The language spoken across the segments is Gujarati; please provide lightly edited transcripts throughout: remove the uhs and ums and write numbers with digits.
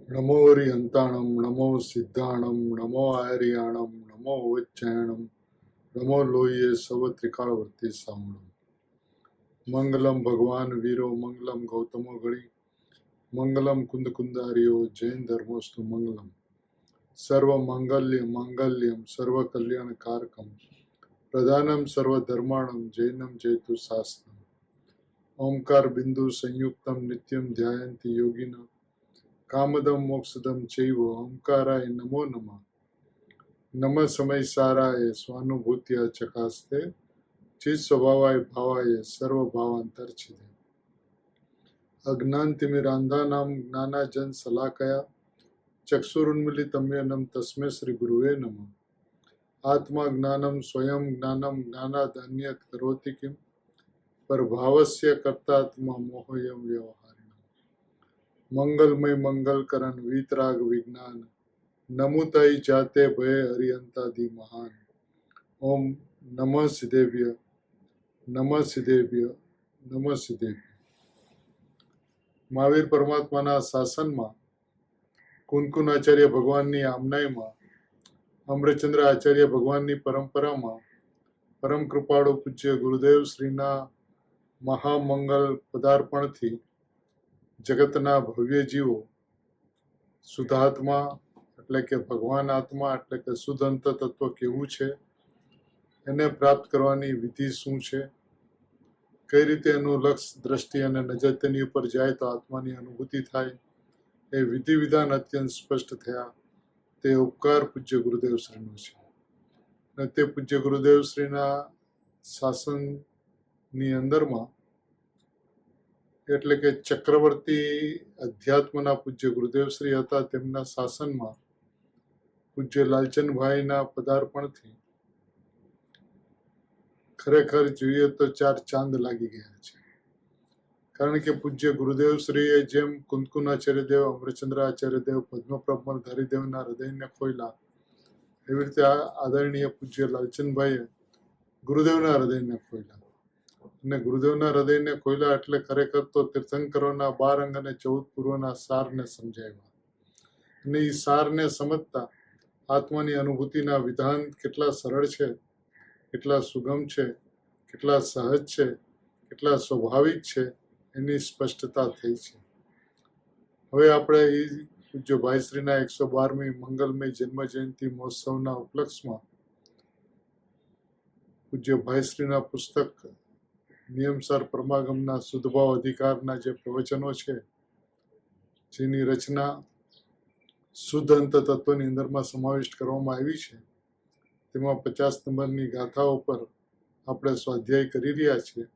नमो हरिहंताणं नमो सिद्धाणं नमो आर्याणं नमो वच्चायणं नमो लोये सव त्रिकालवर्ती सामणं मंगलम भगवान वीरो मंगलम गौतमो गणी मंगलम कुंद कुंदारियो जैन धर्मोस्तु मंगलम सर्व मांगल्यम सर्व कल्याण कारकम प्रधानम सर्व धर्माणम जैनम जयतु शास्त्रम ओंकार बिंदु संयुक्तम नित्यम ध्यायन्ति योगिना कामदम मोक्षदम चैव ओंकाराय नमो नमः नम समय साराय स्वानुभूत्या चकास्ते चित स्वभावाय भावाय सर्व भावांतरछिदे अज्ञानतिमिरांधानां ज्ञानाजन शलाकया चक्षुरुन्मीलितं तस्मै श्री गुरुवे नमः आत्मा ज्ञानं स्वयं ज्ञानं ज्ञानादन्यत् करोति किं परभावस्य कर्तात्मा मोहयं व्यवहारिणम् मंगलमय मंगलकरण वीतराग विज्ञान नमुतई जाते भय हरियंतादि महान ओम नमः सिद्धेभ्य नमः सिद्धेभ्य नमः सिद्धेभ्य મહાવીર પરમાત્માના શાસનમાં કુનકુન આચાર્ય ભગવાનની આમનાઈમાં અમૃતચંદ્ર આચાર્ય ભગવાનની પરંપરામાં પરમ કૃપાળુ પૂજ્ય ગુરુદેવ શ્રીના મહામંગલ પદાર્પણથી જગતના ભવ્ય જીવો શુદ્ધાત્મા એટલે કે ભગવાન આત્મા એટલે કે શુદ્ધ અંત તત્વ કેવું છે, એને પ્રાપ્ત કરવાની વિધિ શું છે, કઈ રીતે એનું લક્ષ દ્રષ્ટિ અને નજર તેની ઉપર જાય તો આત્માની અનુભૂતિ થાય, એ વિધિ વિધાન અત્યંત સ્પષ્ટ થયા. તે ઉપકાર પૂજ્ય ગુરુદેવ શ્રીનો છે અને તે પૂજ્ય ગુરુદેવ શ્રીના શાસનની અંદરમાં એટલે કે ચક્રવર્તી અધ્યાત્મના પૂજ્ય ગુરુદેવ શ્રી હતા. તેમના શાસનમાં પૂજ્ય લાલચંદભાઈના પદાર્પણથી ખરેખર જોઈએ તો 4 ચાંદ લાગી ગયા છે. કારણ કે પૂજ્ય ગુરુદેવ શ્રીએ જેમ કુંદકુન આચાર્યદેવ, અમૃતચંદ્ર આચાર્યદેવ, પદ્મપ્રભમલ ધારીદેવના હૃદયને ખોયલા, એવી રીતે આદરણીય પૂજ્ય લાલચંદભાઈએ ગુરુદેવના હૃદયને ખોયલા. અને ગુરુદેવના હૃદયને ખોયલા એટલે ખરેખર તો તીર્થંકરોના 12 અંગ અને 14 પૂર્વના સારને સમજાવ્યા. અને એ સારને સમજતા આત્માની અનુભૂતિના વિધાન કેટલા સરળ છે, કેટલા સુગમ છે, કેટલા સહજ છે, કેટલા સ્વાભાવિક છે, એની સ્પષ્ટતા થઈ છે. હવે આપણે એ પૂજ્ય ભાઈશ્રીના 112મી મંગલમય જન્મ જયંતિ મહોત્સવના ઉપલક્ષમાં પૂજ્ય ભાઈશ્રીના પુસ્તક નિયમસાર પરમાગમના શુદ્ધભાવ અધિકારના જે પ્રવચનો છે, જેની રચના શુદ્ધ અંત તત્વની અંદરમાં સમાવિષ્ટ કરવામાં આવી છે, તેમાં 50 નંબરની ગાથાઓ પર આપણે સ્વાધ્યાય કરી રહ્યા છીએ.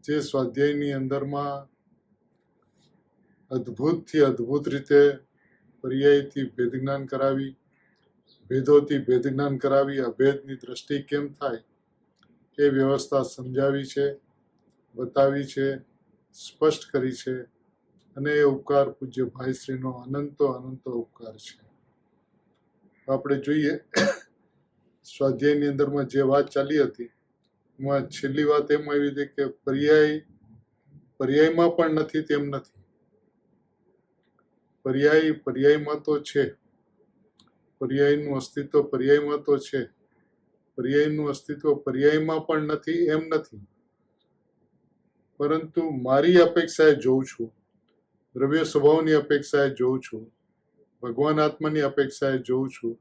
જે સ્વાધ્યાયની અંદરમાં અદ્ભુતથી અદ્ભુત રીતે પર્યાયથી ભેદ જ્ઞાન કરાવી, ભેદોથી ભેદ જ્ઞાન કરાવી, અભેદની દ્રષ્ટિ કેમ થાય એ વ્યવસ્થા સમજાવી છે, બતાવી છે, સ્પષ્ટ કરી છે. અને એ ઉપકાર પૂજ્ય ભાઈશ્રીનો અનંતો અનંતો ઉપકાર છે. આપણે જોઈએ સ્વાધ્યાયની અંદરમાં જે વાત ચાલી હતી એમાં છેલ્લી વાત એમ આવી હતી કે પર્યાયમાં પણ નથી તેમ નથી. પર્યાયમાં તો છે, પર્યાયનું અસ્તિત્વ પર્યાયમાં તો છે, પર્યાયનું અસ્તિત્વ પર્યાયમાં પણ નથી એમ નથી. પરંતુ મારી અપેક્ષાએ જોઉં છું, દ્રવ્ય સ્વભાવની અપેક્ષાએ જોઉં છું, ભગવાન આત્માની અપેક્ષાએ જોઉં છું,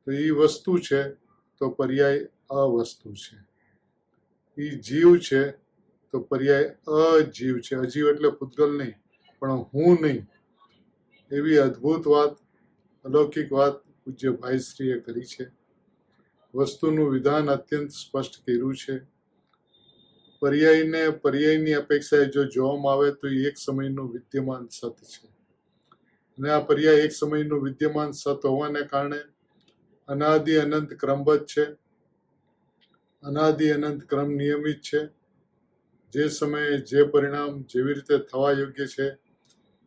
તો એ વસ્તુ છે તો પર્યાય અવસ્તુ છે. એ જીવ છે તો પર્યાય અજીવ છે. અજીવ એટલે પૂતગલ નહીં, પણ હું નહીં. એવી અદ્ભુત વાત, અલૌકિક વાત પૂજ્ય ભાઈશ્રીએ કરી છે. વસ્તુનું વિધાન અત્યંત સ્પષ્ટ કર્યું છે. પર્યાયની અપેક્ષાએ જો જોવામાં આવે તો એ એક સમયનું વિદ્યમાન સત છે. અને આ પર્યાય એક સમયનું વિદ્યમાન સત હોવાને કારણે અનાદિ અનંત ક્રમબદ્ધ છે, અનાદિ અનંત ક્રમ નિયમિત છે. જે સમયે જે પરિણામ જેવી રીતે થવા યોગ્ય છે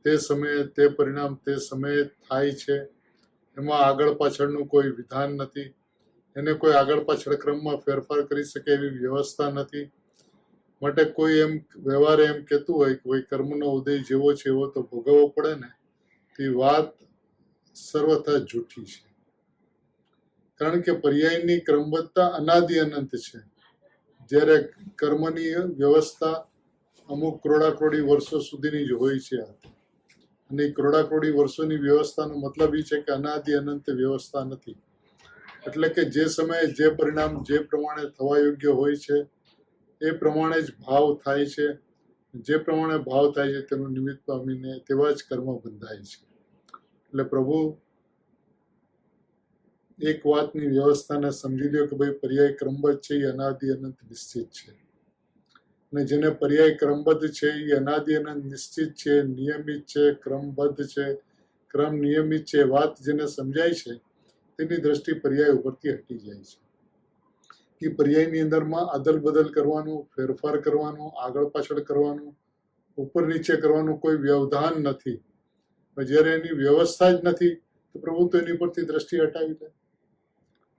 તે સમયે તે પરિણામ તે સમયે થાય છે. એમાં આગળ પાછળનું કોઈ વિધાન નથી. એને કોઈ આગળ પાછળ ક્રમમાં ફેરફાર કરી શકે એવી વ્યવસ્થા નથી. માટે કોઈ એમ વ્યવહારે એમ કહેતું હોય કે ભાઈ કર્મનો ઉદય જેવો છે એવો તો ભોગવવો પડે ને, તે વાત સર્વથા જૂઠી છે. કારણ કે પર્યાયની ક્રમબદ્ધતા અનાદિ અનંત છે, જ્યારે કર્મની વ્યવસ્થા અમુક ક્રોડાક્રોડી વર્ષો સુધીની જ હોય છે. અને ક્રોડાક્રોડી વર્ષોની વ્યવસ્થાનો મતલબ એ છે કે અનાદિ અનંત વ્યવસ્થા નથી. એટલે કે જે સમયે જે પરિણામ જે પ્રમાણે થવા યોગ્ય હોય છે એ પ્રમાણે જ ભાવ થાય છે. જે પ્રમાણે ભાવ થાય છે તેનું નિમિત્ત પામીને તેવા જ કર્મ બંધાય છે. એટલે પ્રભુ એક વાતની વ્યવસ્થાને સમજી લ્યો કે ભાઈ પર્યાય ક્રમબદ્ધ છે એ અનાદિ અનંત નિશ્ચિત છે. અને જેને પર્યાય ક્રમબદ્ધ છે એ અનાદિ અનંત નિશ્ચિત છે, નિયમિત છે, ક્રમબદ્ધ છે, ક્રમ નિયમિત છે, વાત જેને સમજાય છે તેની દ્રષ્ટિ પર્યાય ઉપરથી હટી જાય છે. એ પર્યાયની અંદરમાં અદલ બદલ કરવાનું, ફેરફાર કરવાનું, આગળ પાછળ કરવાનું, ઉપર નીચે કરવાનું કોઈ વ્યવધાન નથી. જ્યારે એની વ્યવસ્થા જ નથી તો પ્રભુ તો એની પરથી દ્રષ્ટિ હટાવી લે.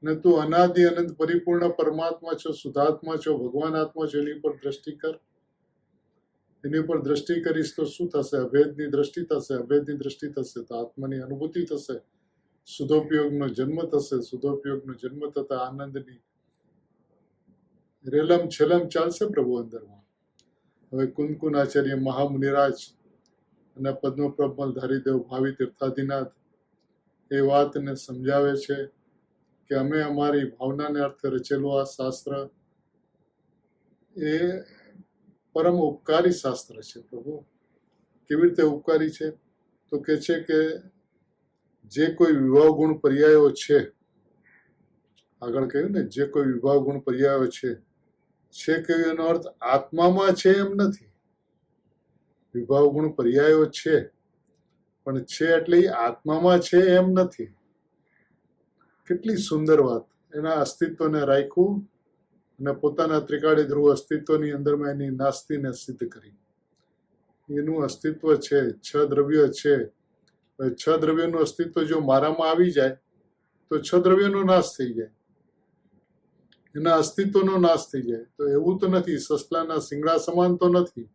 ને તું અનાદિ અનંત પરિપૂર્ણ પરમાત્મા છો, શુદ્ધાત્મા છો, ભગવાન આત્મા છો, એની પર દ્રષ્ટિ કર. એની ઉપર દ્રષ્ટિ કરીશ તો શું થશે? અભેદની દ્રષ્ટિ થશે. અભેદની દ્રષ્ટિ થશે તો આત્માની અનુભૂતિ થશે, શુદ્ધોપયોગનો જન્મ થશે. શુદ્ધોપયોગનો જન્મ થતા આનંદની રેલમ છેલમ ચાલશે પ્રભુ અંદરમાં. હવે કુનકુન આચાર્ય મહામુનિરાજ અને પદ્મપ્રબલ ધારીદેવ ભાવિ તીર્થાદિનાથ એ વાતને સમજાવે છે કે અમે અમારી ભાવનાને અર્થે રચેલું આ શાસ્ત્ર એ પરમ ઉપકારી શાસ્ત્ર છે. પ્રભુ કેવી રીતે ઉપકારી છે? તો કે છે કે જે કોઈ વિભાવ ગુણ પર્યાયો છે, આગળ કહ્યું ને, જે કોઈ વિભાવ ગુણ પર્યાયો છે કહ્યું એનો અર્થ આત્મામાં છે એમ નથી. વિભાવ ગુણ પર્યાયો છે, પણ છે એટલે આત્મામાં છે એમ નથી. કેટલી સુંદર વાત! એના અસ્તિત્વને રાખ્યું અને પોતાના ત્રિકાળી ધ્રુવ અસ્તિત્વની અંદરમાં એની નાસ્તિને સિદ્ધ કરી. એનું અસ્તિત્વ છે, છ દ્રવ્ય છે. છ દ્રવ્યનું અસ્તિત્વ જો મારામાં આવી જાય તો છ દ્રવ્યનો નાશ થઈ જાય, એના અસ્તિત્વનો નાશ થઈ જાય. તો એવું તો નથી, સસલાના શિંગડા સમાન તો નથી.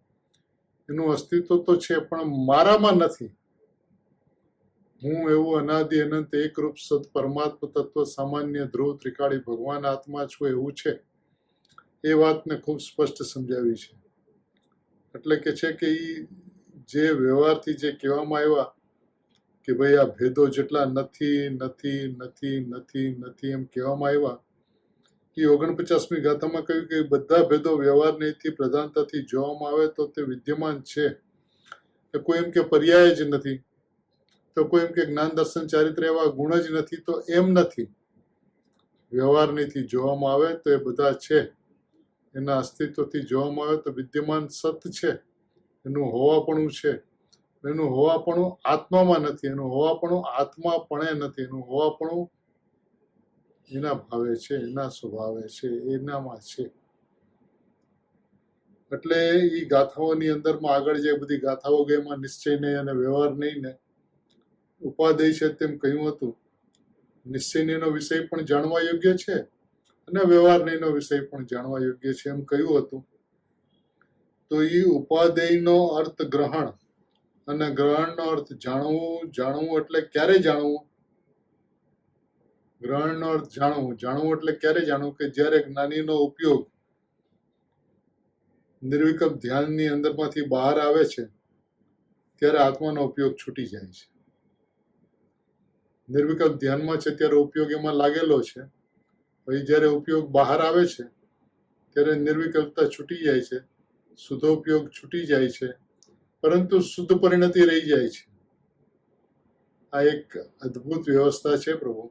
એનું અસ્તિત્વ તો છે પણ મારામાં નથી. હું એવું અનાદિ અનંત એકરૂપ સત પરમાત્મા તત્વ સામાન્ય ધ્રુવ ત્રિકાળી ભગવાન આત્મા છું એવું છે. એ વાતને ખૂબ સ્પષ્ટ સમજાવી છે. એટલે કે છે કે જે વ્યવહારથી જે કહેવામાં આવ્યા કે ભાઈ આ ભેદો જેટલા નથી નથી નથી નથી નથી એમ કહેવામાં આવ્યા, કે 49મી ગાથામાં કહ્યું કે બધા ભેદો વ્યવહારથી પ્રધાનતાથી જોવામાં આવે તો તે વિદ્યમાન છે. કોઈ એમ કે પર્યાય જ નથી, તો કોઈ એમ કે જ્ઞાન દર્શન ચારિત્ર એવા ગુણ જ નથી, તો એમ નથી. વ્યવહારથી જોવામાં આવે તો એ બધા છે. એના અસ્તિત્વથી જોવામાં આવે તો વિદ્યમાન સત છે, એનું હોવાપણું છે. એનું હોવાપણું આત્મામાં નથી, એનું હોવાપણું આત્માપણે નથી. એનું હોવાપણું એના ભાવે છે, એના સ્વભાવે છે, એનામાં છે. એટલે એ ગાથાઓની અંદરમાં આગળ જે બધી ગાથાઓ ગઈ એમાં નિશ્ચય નહીં અને વ્યવહાર નહીં ને ઉપાદેય છે તેમ કહ્યું હતું. નિશ્ચયનો વિષય પણ જાણવા યોગ્ય છે અને વ્યવહારનો વિષય પણ જાણવા યોગ્ય છે એમ કહ્યું હતું. તો એ ઉપાદેયનો અર્થ ગ્રહણ અને ગ્રહણનો અર્થ જાણવું. જાણવું એટલે ક્યારે જાણવું? ગ્રહણનો અર્થ જાણવું. જાણવું એટલે ક્યારે જાણવું? કે જ્યારે જ્ઞાનીનો ઉપયોગ નિર્વિકલ્પ ધ્યાનની અંદરમાંથી બહાર આવે છે ત્યારે આત્માનો ઉપયોગ છૂટી જાય છે. નિર્વિકલ્પ ધ્યાનમાં છે ત્યારે ઉપયોગ એમાં લાગેલો છે. પછી જ્યારે ઉપયોગ બહાર આવે છે ત્યારે નિર્વિકલ્પતા છૂટી જાય છે, શુદ્ધોપયોગ છૂટી જાય છે, પરંતુ શુદ્ધ પરિણતિ રહી જાય છે. આ એક અદ્ભુત વ્યવસ્થા છે પ્રભુ.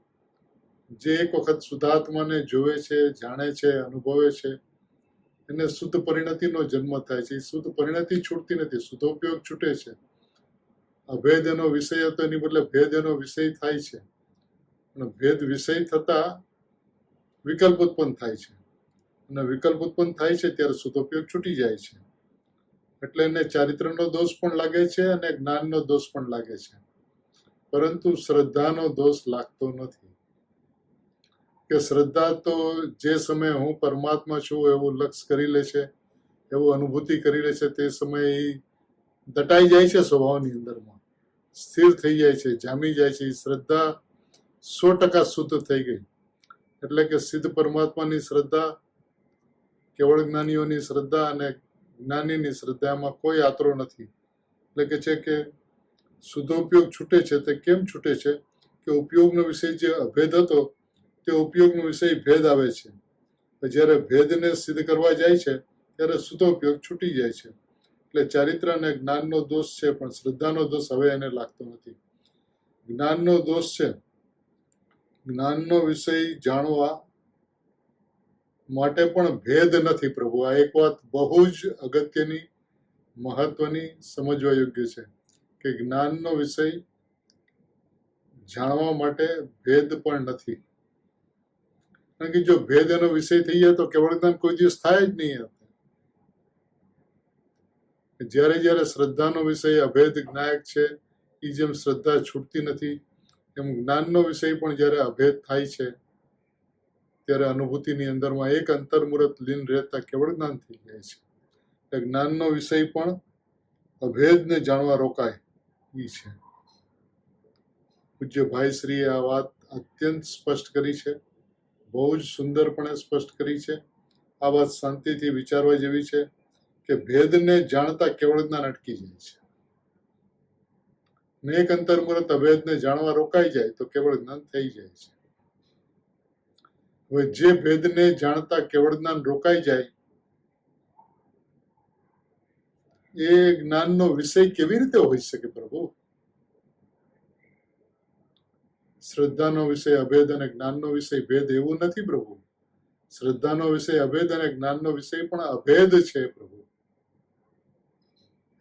જે એક વખત શુદ્ધાત્માને જોવે છે, જાણે છે, અનુભવે છે, એને શુદ્ધ પરિણતિનો જન્મ થાય છે. શુદ્ધ પરિણતિ છૂટતી નથી, શુદ્ધોપયોગ છૂટે છે. અભેદ એનો વિષય હતો એની બદલે ભેદ એનો વિષય થાય છે. અને ભેદ વિષય થતા વિકલ્પ ઉત્પન્ન થાય છે. અને વિકલ્પ ઉત્પન્ન થાય છે ત્યારે શુદ્ધોપયોગ છૂટી જાય છે. એટલે એને ચારિત્રનો દોષ પણ લાગે છે અને જ્ઞાનનો દોષ પણ લાગે છે, પરંતુ શ્રદ્ધાનો દોષ લાગતો નથી. કે શ્રદ્ધા તો જે સમયે હું પરમાત્મા છું એવું લક્ષ્ય કરી લે છે, એવું અનુભૂતિ કરી લે છે, તે સમયે દટાઈ જાય છે સ્વભાવની અંદરમાં. સ્થિર થઈ જાય છે, જામી જાય છે. એ શ્રદ્ધા 100% શુદ્ધ થઈ ગઈ. એટલે કે સિદ્ધ પરમાત્માની શ્રદ્ધા, કેવળ જ્ઞાનીઓની શ્રદ્ધા અને જ્ઞાનીની શ્રદ્ધામાં કોઈ આતરો નથી. એટલે કે છે કે શુદ્ધોપયોગ છૂટે છે. તે કેમ છૂટે છે? કે ઉપયોગનો વિષય જે અભેદ હતો તે ઉપયોગનો વિષય ભેદ આવે છે. જ્યારે ભેદને સિદ્ધ કરવા જાય છે ત્યારે શુદ્ધોપયોગ છૂટી જાય છે. એટલે ચારિત્ર અને જ્ઞાનનો દોષ છે, પણ શ્રદ્ધાનો દોષ હવે એને લાગતો નથી. જ્ઞાનનો દોષ છે. જ્ઞાનનો વિષય જાણવા માટે પણ ભેદ નથી પ્રભુ. આ એક વાત બહુ જ અગત્યની, મહત્વની, સમજવા યોગ્ય છે કે જ્ઞાનનો વિષય જાણવા માટે ભેદ પણ નથી. કારણ કે જો ભેદ એનો વિષય થઈ જાય તો કેવળ જ્ઞાન કોઈ દિવસ થાય જ નહીં. જ્યારે જ્યારે શ્રદ્ધાનો વિષય અભેદ જ્ઞાયક છે, એ જેમ શ્રદ્ધા છૂટતી નથી એમ જ્ઞાનનો વિષય પણ જ્યારે અભેદ થાય છે ત્યારે અનુભૂતિની અંદરમાં એક અંતર્મુહૂર્ત લીન રહેતા કેવળ જ્ઞાન થઈ જાય છે. એટલે જ્ઞાનનો વિષય પણ અભેદને જાણવા રોકાય એ છે. પૂજ્ય ભાઈશ્રીએ આ વાત અત્યંત સ્પષ્ટ કરી છે, બહુ જ સુંદરપણે સ્પષ્ટ કરી છે. આ વાત શાંતિથી વિચારવા જેવી છે કે ભેદને જાણતા કેવળ જ્ઞાન અટકી જાય છે. ને એક અંતર્મુહૂર્ત અભેદને જાણવા રોકાઈ જાય તો કેવળ જ્ઞાન થઈ જાય છે. હવે જે ભેદને જાણતા કેવળ જ્ઞાન રોકાઈ જાય એ જ્ઞાનનો વિષય કેવી રીતે હોઈ શકે પ્રભુ? શ્રદ્ધાનો વિષય અભેદ અને જ્ઞાનનો વિષય ભેદ એવું નથી પ્રભુ. શ્રદ્ધાનો વિષય અભેદ અને જ્ઞાનનો વિષય પણ અભેદ છે પ્રભુ.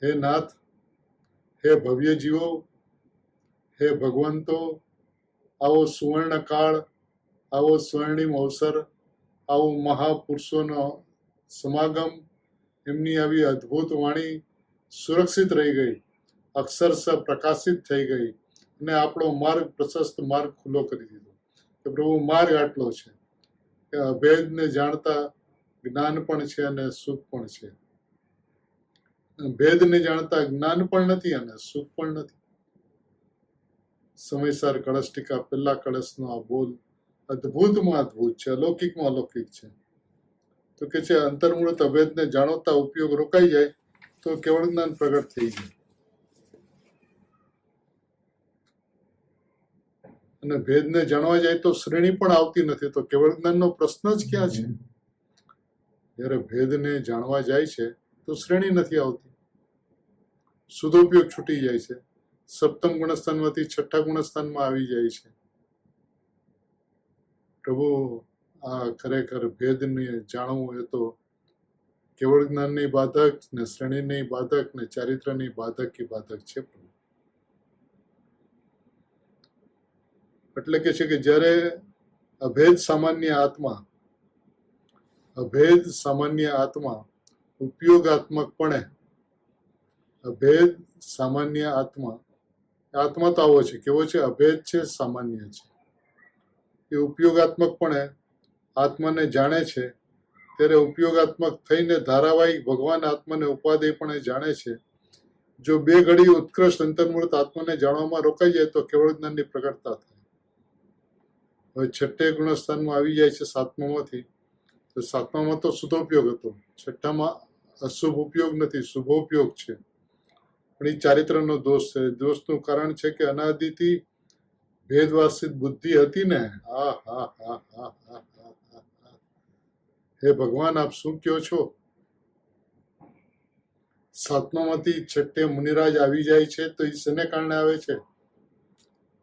હે નાથ, હે ભવ્ય જીવો, હે ભગવંતો, આવો સુવર્ણ કાળ, આવો સ્વર્ણિમ અવસર, આવો મહાપુરુષોનો સમાગમ, એમની આવી અદ્ભુત વાણી સુરક્ષિત રહી ગઈ, અક્ષરશઃ પ્રકાશિત થઈ ગઈ અને આપણો માર્ગ, પ્રશસ્ત માર્ગ ખુલ્લો કરી દીધો. કે પ્રભુ માર્ગ આટલો છે કે અભેદને જાણતા જ્ઞાન પણ છે અને સુખ પણ છે. ભેદને જાણતા જ્ઞાન પણ નથી અને સુખ પણ નથી. સમયસર કળશ ટીકા પહેલા કળશનો આ બોલ અદ્ભુતમાં અદ્ભુત છે, અલૌકિકમાં અલૌકિક છે. તો કે છે અંતર્મુહૂર્ત અભેદને જાણતા ઉપયોગ રોકાઈ જાય તો કેવળ જ્ઞાન પ્રગટ થઈ જાય. અને ભેદને જાણવા જાય તો શ્રેણી પણ આવતી નથી. તો કેવળ જ્ઞાનનો પ્રશ્ન જ ક્યાં છે? જ્યારે ભેદને જાણવા જાય છે તો શ્રેણી નથી આવતી, શુદ્ધોપયોગ છૂટી જાય છે, સપ્તમ ગુણસ્થાનમાંથી છઠ્ઠા ગુણસ્થાનમાં આવી જાય છે. પ્રભુ આ ખરેખર ભેદને જાણવું એ તો કેવળ જ્ઞાનની બાધક ને શ્રેણીની બાધક ને ચારિત્રની બાધક છે. એટલે કે છે કે જ્યારે અભેદ સામાન્ય આત્મા ઉપયોગાત્મકપણે અભેદ સામાન્ય આત્મા તો આવો છે, કેવો છે? અભેદ છે, સામાન્ય છે. એ ઉપયોગાત્મકપણે આત્માને જાણે છે ત્યારે ઉપયોગાત્મક થઈને ધારાવાહિક ભગવાન આત્માને ઉપાદેયપણે જાણે છે. જો બે ઘડી ઉત્કૃષ્ટ અંતર્મુહૂર્ત આત્માને જાણવામાં રોકાઈ જાય તો કેવળ જ્ઞાનની પ્રગટતા થાય. હવે છઠ્ઠે ગુણસ્થાનમાં આવી જાય છે સાતમામાંથી. તો સાતમામાં તો શુદ્ધોપયોગ હતો, છઠ્ઠામાં અશુભ ઉપયોગ નથી, શુભોપયોગ છે. પણ એ ચારિત્રનો દોષ છે. દોષનું કારણ છે કે અનાદિથી ભેદવાસિત બુદ્ધિ હતી ને. હે ભગવાન, આપ શું કહો છો? સાતમામાંથી છઠ્ઠે મુનિરાજ આવી જાય છે તો એ શેને કારણે આવે છે?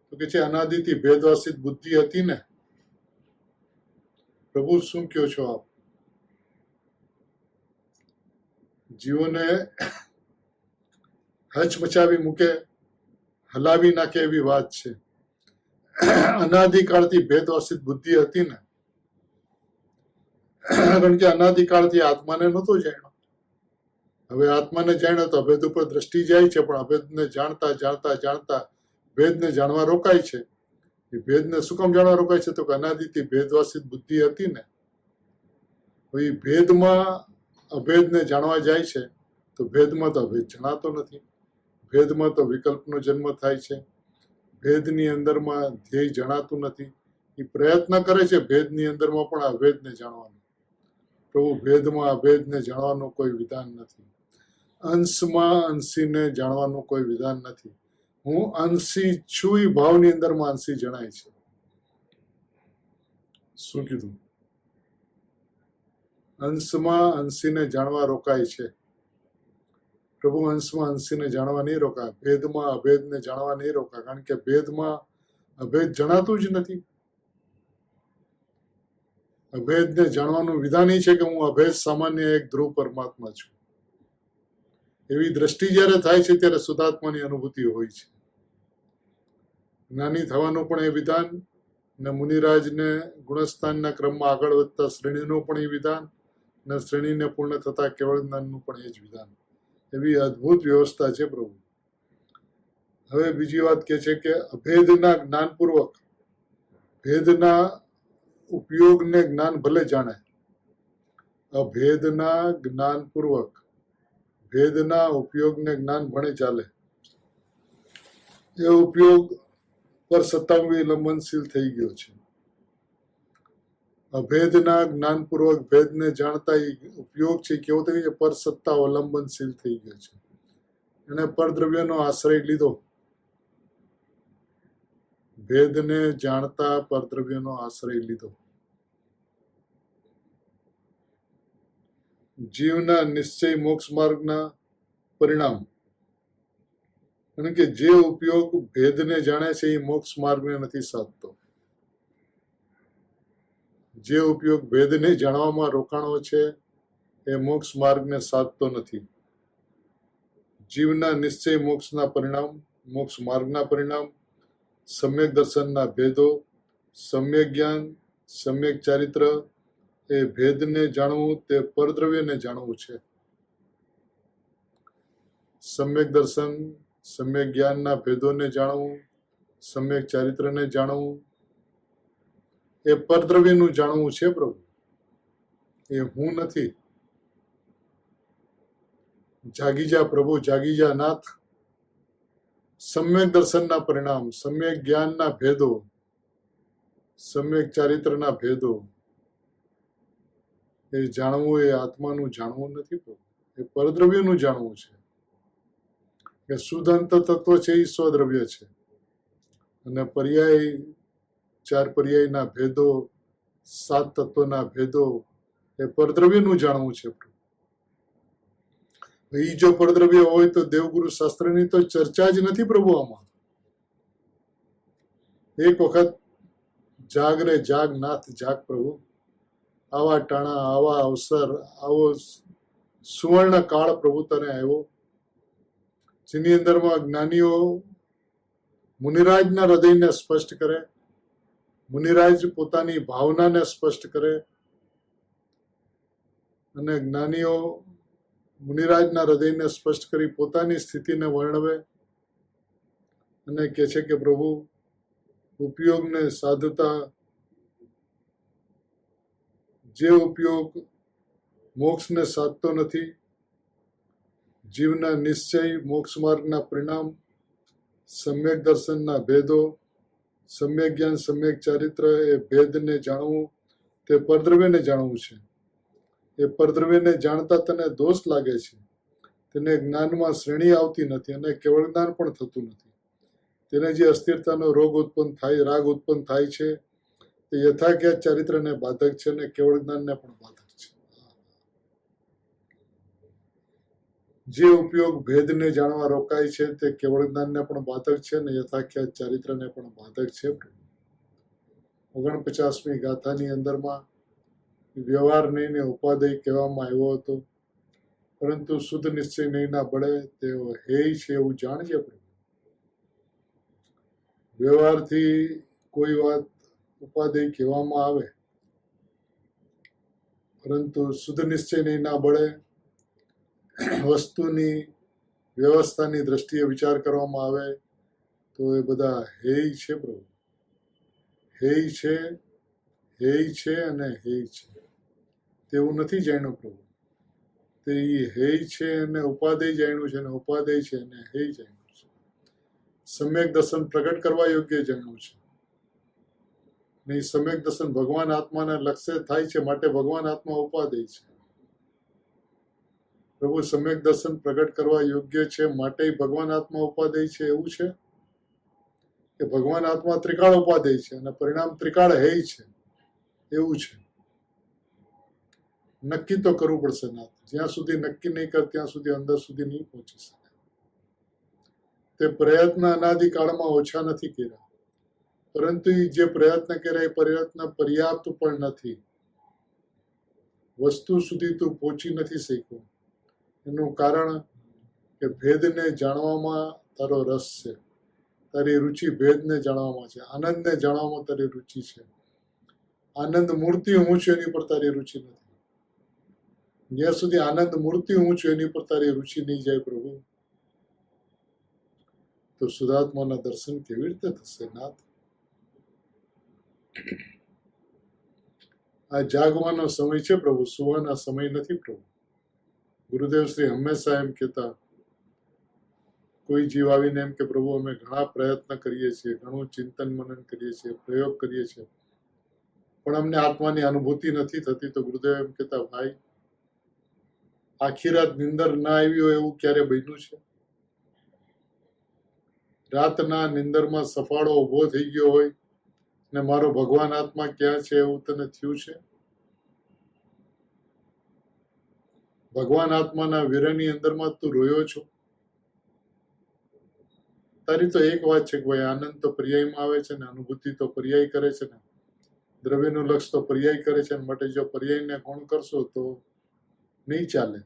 તો કે છે અનાદિથી ભેદવાસિત બુદ્ધિ હતી ને. પ્રભુ શું કહો છો આપ? જીવોને હચમચાવી મૂકે, હલાવી નાખે એવી વાત છે. અનાદિકાળથી ભેદવાસિત બુદ્ધિ હતી ને. કારણ કે અનાદિકાળથી આત્માને નહોતો જાણ્યો. હવે આત્માને જાણ્યો તો અભેદ ઉપર દ્રષ્ટિ જાય છે, પણ અભેદને જાણતા જાણતા જાણતા ભેદને જાણવા રોકાય છે. એ ભેદને શું કામ જાણવા રોકાય છે? તો કે અનાદિથી ભેદવાસિત બુદ્ધિ હતી ને. એ ભેદમાં અભેદને જાણવા જાય છે તો ભેદમાં તો અભેદ જણાતો નથી. ભેદમાં તો વિકલ્પનો જન્મ થાય છે. ભેદની અંદરમાં ધ્યેય જણાતું નથી. એ પ્રયત્ન કરે છે ભેદની અંદરમાં પણ અભેદને જાણવાનો. પ્રભુ ભેદમાં અભેદને જાણવાનું કોઈ વિધાન નથી. અંશમાં અંશીને જાણવાનું કોઈ વિધાન નથી. હું અંશી છું એ ભાવની અંદરમાં અંશી જણાય છે. શું કીધું? અંશમાં અંશીને જાણવા રોકાય છે. પ્રભુ અંશમાં અંશીને જાણવા નહીં રોકાય. ભેદમાં અભેદને જાણવા નહીં રોકાય. કારણ કે ભેદમાં અભેદ જણાતું જ નથી. અભેદને જાણવાનું વિધાન એ છે કે હું અભેદ સામાન્ય એક ધ્રુવ પરમાત્મા છું. એવી દ્રષ્ટિ જ્યારે થાય છે ત્યારે શુદ્ધાત્માની અનુભૂતિ હોય છે. જ્ઞાની થવાનું પણ એ વિધાન, ને મુનિરાજને ગુણસ્થાનના ક્રમમાં આગળ વધતા શ્રેણીનું પણ એ વિધાન, ને શ્રેણીને પૂર્ણ થતા કેવળ જ્ઞાનનું પણ એ જ વિધાન. એવી અદ્ભુત વ્યવસ્થા છે પ્રભુ. હવે બીજી વાત કે છે કે અભેદના જ્ઞાનપૂર્વક ભેદના ઉપયોગને જ્ઞાન ભલે જાણે, અભેદના જ્ઞાનપૂર્વક ભેદના ઉપયોગને જ્ઞાન ભણે ચાલે. એ ઉપયોગ પર સત્તાવી લંબનશીલ થઈ ગયો છે. અભેદના જ્ઞાનપૂર્વક ભેદને જાણતા ઉપયોગ છે કેવો થઈ ગયો? પર સત્તા અવલંબનશીલ થઈ ગયો છે. એને પરદ્રવ્યનો આશ્રય લીધો. ભેદને જાણતા પરદ્રવ્યનો આશ્રય લીધો. જીવના નિશ્ચય મોક્ષ માર્ગના પરિણામ, કારણ કે જે ઉપયોગ ભેદને જાણે છે એ મોક્ષ માર્ગને નથી સાધતો. જે ઉપયોગ ભેદને જાણવામાં રોકાણો છે એ મોક્ષ માર્ગને સાધતો નથી. જીવના નિશ્ચય મોક્ષના પરિણામ, મોક્ષ માર્ગના પરિણામ, સમ્યક દર્શનના ભેદો, સમ્યક જ્ઞાન, સમ્યક ચારિત્ર, એ ભેદને જાણવું તે પરદ્રવ્યને જાણવું છે. સમ્યક દર્શન, સમ્યક જ્ઞાનના ભેદોને જાણવું, સમ્યક ચારિત્રને જાણવું, એ પરદ્રવ્યનું જાણવું છે પ્રભુ. એ હું નથી. જાગી જા પ્રભુ, જાગી જા નાથ. સમ્યક દર્શનના પરિણામ, સમ્યક જ્ઞાનના ભેદો, સમ્યક ચારિત્રના ભેદો, એ જાણવું એ આત્માનું જાણવું નથી પ્રભુ. એ પરદ્રવ્યનું જાણવું છે. કે શુદ્ધ અંત તત્વ છે એ સ્વદ્રવ્ય છે, અને પર્યાય, ચાર પર્યાયના ભેદો, સાત તત્વના ભેદો, એ પરદ્રવ્યનું જાણવું છે પ્રભુ. એ જો પરદ્રવ્ય હોય તો દેવગુરુ શાસ્ત્રની તો ચર્ચા જ નથી પ્રભુ. આમાં એક વખત જાગ રે જાગ નાથ જાગ પ્રભુ. આવા ટાણા, આવા અવસર, આવો સુવર્ણ કાળ પ્રભુ તને આવ્યો, જેની અંદરમાં જ્ઞાનીઓ મુનિરાજના હૃદયને સ્પષ્ટ કરે, મુનિરાજ પોતાની ભાવનાને સ્પષ્ટ કરે, અને જ્ઞાનીઓ મુનિરાજના હૃદયને સ્પષ્ટ કરી પોતાની સ્થિતિને વર્ણવે અને કહે છે કે પ્રભુ ઉપયોગને સાધતા, જે ઉપયોગ મોક્ષને સાધતો નથી, જીવના નિશ્ચય, મોક્ષ માર્ગના પરિણામ, સમ્યક દર્શનના ભેદો, સમ્યક જ્ઞાન, સમ્યક ચારિત્ર, એ ભેદને જાણવું તે પરદ્રવ્યને જાણવું છે. એ પરદ્રવ્યને જાણતા તને દોષ લાગે છે, તેને જ્ઞાનમાં શ્રેણી આવતી નથી, અને કેવળ જ્ઞાન પણ થતું નથી. તેને જે અસ્થિરતાનો રોગ ઉત્પન્ન થાય, રાગ ઉત્પન્ન થાય છે, તે યથાખ્યાત ચારિત્રને બાધક છે અને કેવળ જ્ઞાનને પણ બાધક છે. જે ઉપયોગ ભેદને જાણવા રોકાય છે તે કેવળ જ્ઞાનને પણ બાધક છે અને યથાખ્યાત ચારિત્રને પણ બાધક છે. 49મી ગાથાની અંદરમાં વ્યવહાર નહીં ને ઉપાદેય કહેવામાં આવ્યો હતો, પરંતુ શુદ્ધ નિશ્ચય નહીંના બળે તેઓ હેય છે એવું જાણજે. વ્યવહારથી કોઈ વાત ઉપાદેય કહેવામાં આવે, પરંતુ શુદ્ધ નિશ્ચય નહીંના બળે વસ્તુની વ્યવસ્થાની દ્રષ્ટિએ વિચાર કરવામાં આવે તો એ બધા હેય છે પ્રભુ. હેય છે, હેય છે અને હેય છે. તેવું નથી જાણ્યું પ્રભુ. તે હેય છે અને ઉપાદેય જાણ્યું છે, અને ઉપાદેય છે અને હેય જાણ્યું છે. સમ્યક દર્શન પ્રગટ કરવા યોગ્ય જાણ્યું છે. નહીં, સમ્યક દર્શન ભગવાન આત્માના લક્ષ્ય થાય છે, માટે ભગવાન આત્મા ઉપાદેય છે. પ્રભુ સમ્યક દર્શન પ્રગટ કરવા યોગ્ય છે, માટે ભગવાન આત્મા ઉપાદેય છે, એવું છે કે ભગવાન આત્મા ત્રિકાળ ઉપાદેય છે અને પરિણામ ત્રિકાળ હે છે, એવું છે. નક્કી તો કરવું પડશે નાથ. જ્યાં સુધી નક્કી નહીં કર ત્યાં સુધી અંદર સુધી નહીં પહોંચી શકે. તે પ્રયત્ન અનાદિકાળમાં ઓછા નથી કર્યા, પરંતુ જે પ્રયત્ન કર્યા એ પ્રયત્ન પર્યાપ્ત પણ નથી. વસ્તુ સુધી તું પહોંચી નથી શક્યો. એનું કારણ કે ભેદને જાણવામાં તારો રસ છે, તારી રુચિ ભેદને જાણવામાં છે, આનંદને જાણવામાં તારી રુચિ છે. આનંદ મૂર્તિ હું છું એની પર તારી રુચિ નથી. જ્યાં સુધી આનંદ મૂર્તિ હું છું એની પર તારી રુચિ નહીં જાય પ્રભુ, તો શુદ્ધાત્માના દર્શન કેવી રીતે થશે નાથ? આ જાગવાનો સમય છે પ્રભુ, સુવાનો સમય નથી પ્રભુ. ગુરુદેવ શ્રી હંમેશા એમ કહેતા, કોઈ જીવ આવીને એમ કે પ્રભુ અમે ઘણા પ્રયત્ન કરીએ છીએ, ઘણું ચિંતન મનન કરીએ છીએ, પ્રયોગ કરીએ છીએ, પણ અમને આત્માની અનુભૂતિ નથી થતી. તો ગુરુદેવ એમ કહેતા, ભાઈ આખી રાત નિંદર ના આવી હોય એવું ક્યારે બન્યું છે? રાતના નિંદરમાં સફાળો ઉભો થઈ ગયો હોય ને મારો ભગવાન આત્મા ક્યાં છે એવું તને થયું છે? ભગવાન આત્માના વિરહની અંદરમાં તું રોયો છો? તારી તો એક વાત છે કે ભાઈ આનંદ તો પર્યાયમાં આવે છે ને, અનુભૂતિ તો પર્યાય કરે છે ને, દ્રવ્યનું લક્ષ તો પર્યાય કરે છે, માટે જો પર્યાયને ગુણ કરશો તો નહીં ચાલે.